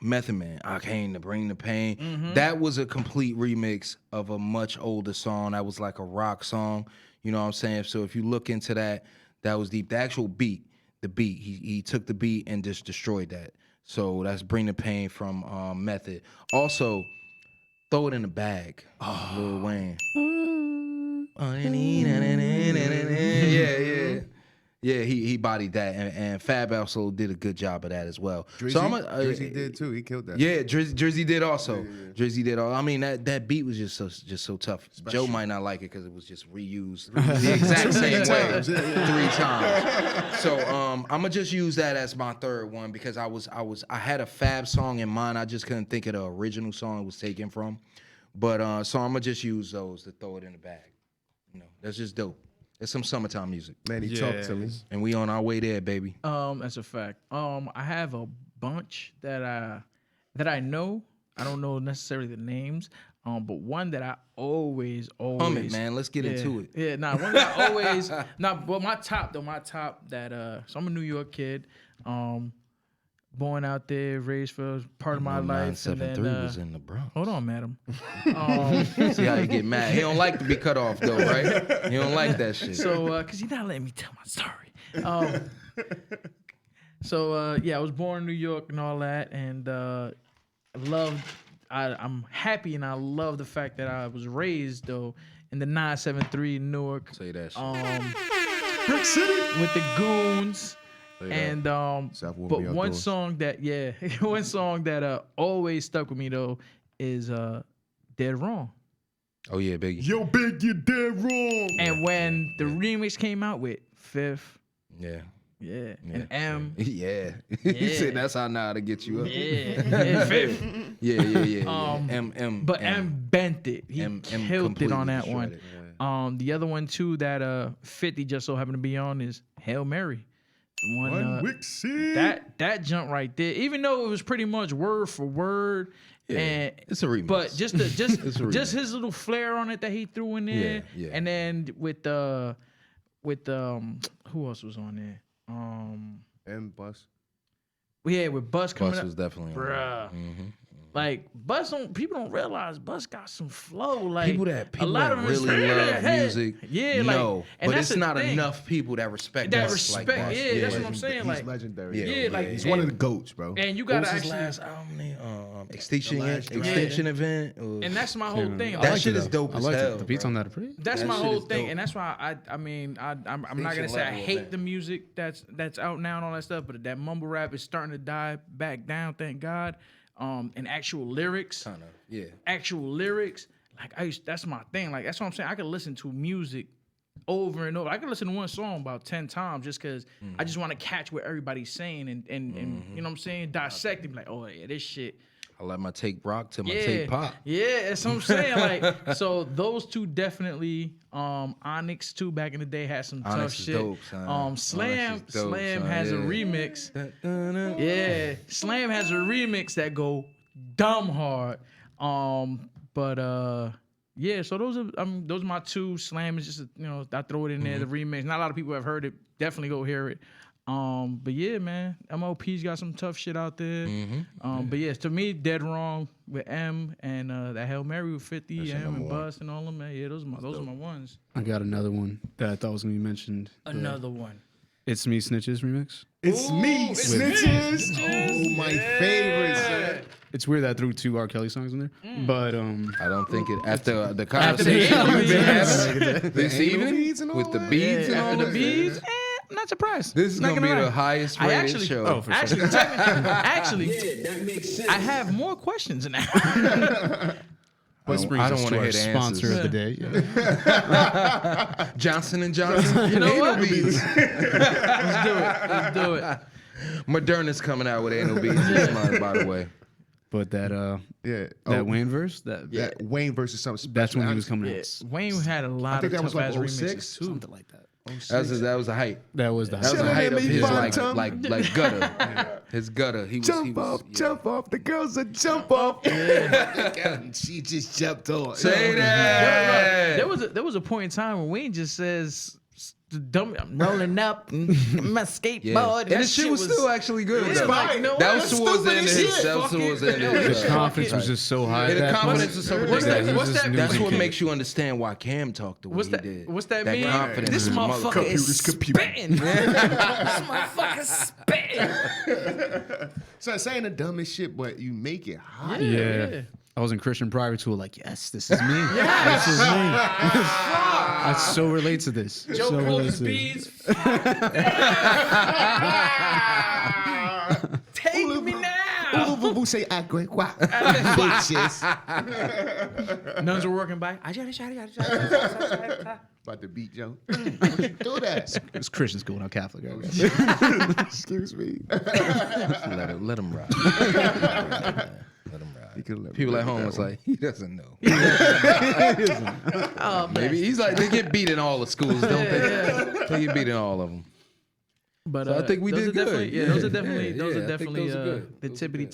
Method Man. I came to bring the pain. That was a complete remix of a much older song. That was like a rock song. You know what I'm saying? So if you look into that, that was deep. The actual beat, he took the beat and just destroyed that. So that's Bring the Pain from Method. Also, Throw It in the Bag, Lil Wayne. Yeah, he bodied that, and Fab also did a good job of that as well. Drizzy did too. He killed that. Yeah, Drizzy did also. Drizzy did all. I mean, that beat was just so tough. Joe might not like it because it was just reused the exact same way 3 times. So I'm gonna just use that as my third one because I had a Fab song in mind. I just couldn't think of the original song it was taken from. But so I'm gonna just use those to throw it in the bag. You know, that's just dope. It's some summertime music. Man, he talked to me. And we on our way there, baby. That's a fact. I have a bunch that I know. I don't know necessarily the names. But one that I always Hum it, man. Let's get into it. Yeah, one that I always but my top that so I'm a New York kid. Born out there, raised for part of my life. And then 973 was in the Bronx. hold on, madam. See how you get mad. He don't like to be cut off though, right? He don't like that shit. So, cause you're not letting me tell my story. I was born in New York and all that, and I'm happy and I love the fact that I was raised though in the 973 in Newark. Say that shit. Brick City With the goons. And South but Warby one outdoors. song that always stuck with me though is Dead Wrong. Oh yeah, Biggie. Yo, Big, you dead wrong. And when the remix came out with Fifth, Yeah. and M, Yeah. Yeah. He said that's how now to get you up. Fifth, But M bent it. He M killed it on that completely one. The other one too that 50 just so happened to be on is Hail Mary. The one that jump right there. Even though it was pretty much word for word. Yeah, and it's a remix. But just his little flair on it that he threw in there. Yeah. And then with who else was on there? And Bus. Yeah, with Bus coming Bus up. was definitely on Bruh. there. Like Bus people don't realize Bus got some flow. Like People a that lot of them really is- love music, Yeah, like, no, and but that's it's the not thing. enough people that respect That Bus like respect, Bus. yeah, that's what I'm saying. He's Like, legendary. yeah, like he's one of the goats, bro. And you What gotta was his actually, last album name? Extinction Yeah. Event. and that's my whole thing. That Like, shit is dope I as like hell. it. The beats bro. on that are pretty. that's That my shit whole is thing, dope. and that's why I'm not gonna say I level hate event. the music that's out now and all that stuff, but that mumble rap is starting to die back down. Thank God. And actual lyrics. Kinda, yeah. Actual lyrics, like that's my thing. Like that's what I'm saying. I could listen to music over and over. I could listen to one song about 10 times just because I just want to catch what everybody's saying and you know what I'm saying, dissect it. Be like, oh yeah, this shit. I let my take rock to my Yeah, take pop. yeah, that's what I'm saying. Like, so those two definitely. Onyx too back in the day had some Onyx tough is shit. dope, son. Slam Onyx is dope, son, has a yeah. remix. Yeah, Slam has a remix that go dumb hard. Yeah, so those are my two. Slam is just I throw it in there, the remix. Not a lot of people have heard it. Definitely go hear it. But yeah, man, MOP's got some tough shit out there. But yeah, to me, dead wrong with M and that Hail Mary with 50, That's your M number and one. Bus and all of them. Man. Yeah, those are my ones. I got another one that I thought was gonna be mentioned. Another one. It's Me Snitches remix. It's me, it's Snitches. Snitches. Oh, my favorite. Son. It's weird that I threw 2 R. Kelly songs in there, but I don't think it after the After the conversation anal we've been beads. having this anal evening beads and all with the that? beads and all After the that. beads, I'm not surprised. This is Not gonna be lie. the highest I rated actually- show. oh, for sure. Actually, I have more questions than that. This I brings don't us wanna to our hear the sponsor answers. of the day. Johnson and Johnson. You know Anal what? beads. Let's do it. Moderna's coming out with anal beads this month, by the way. But that Yeah. that Wayne verse, that That Wayne versus something special. that's when he was coming Yeah, out. Wayne had a lot think of that was tough like ass remixes 06, too. Something like that. That was a height. That was the That was Chillin' the height at of me his fun time. like gutter. His gutter. He was Jump off, yeah. jump off. The girls are jump off. She just jumped off. Say that. There was a point in time when Wayne just says, I'm rolling up my skateboard. Yeah. And That the shit was still actually good. Yeah, though. like, you know That what? was towards the end of his. That was towards the end of his. The confidence was just so high. Yeah, the That confidence was- is so What's ridiculous. that- what's that- That's what music. makes you understand why Cam talked the way What's he that? did. What's that That mean? confidence This is motherfucker is spitting. This motherfucker spitting. So saying the dumbest shit, but you make it hot. Yeah. I was in Christian private school, like, yes, this is me. This is me. I so relate to this. Joe so relate Cody's to this. beats. Take me now. Ooh, say agwe quack. Bitches. Nuns are working by. About to beat Joe. Don't you do that. It was Christian school, not Catholic. I guess. Excuse me. Let him rock. Let him rock. People at home was like, he doesn't know. Oh, Maybe he's like, they get beat in all the schools, don't they? They get beat in all of them. But So I think we those did are definitely- good. Yeah, those are Yeah, definitely yeah, those yeah, are I think definitely those are good. the Those are tippity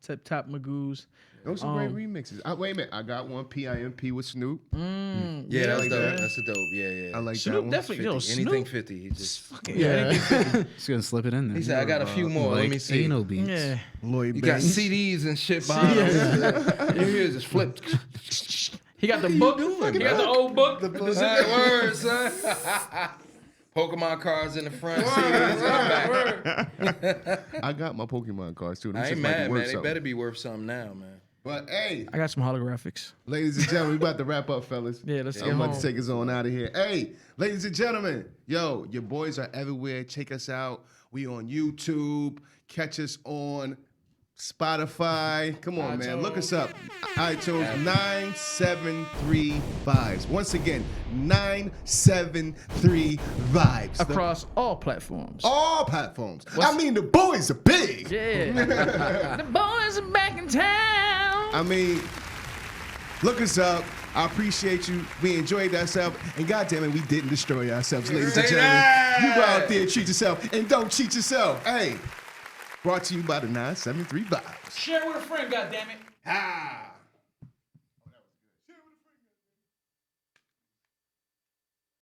good. top Magoos. Those are great remixes. Wait a minute. I got one PIMP with Snoop. Yeah, that's like dope. that. That's a dope. Yeah. I like that Snoop one. definitely, yo, 50. Anything Snoop. 50. He just. Yeah. Just gonna slip it in there. He said, I got a few more. Let me see. Anal beats. Yeah. Lloyd You got Banks. CDs and shit behind him. You hear just flip. He got the book. He got the old book. That word, son. Pokemon cards in the front, CDs in the back. I got my Pokemon cards too. Them I shits ain't might be mad, worth man. They something. better be worth something now, man. But hey, I got some holographics. ladies and gentlemen, we about to wrap up, fellas. Yeah, let's get I'm about home. to take us on out of here. Hey, ladies and gentlemen, yo, your boys are everywhere. Check us out. We on YouTube. Catch us on Spotify. Come on, man. Look us up. iTunes 973 Vibes. Once again, 973 Vibes. Across all platforms. All platforms. I mean, the boys are big. Yeah. The boys are back in town. I mean, look us up. I appreciate you. We enjoyed ourselves. And goddamn it, we didn't destroy ourselves, ladies and Say gentlemen. that. You go out there, treat yourself, and don't cheat yourself. Hey, brought to you by the 973 Vibes. Share with a friend, goddammit. Ah.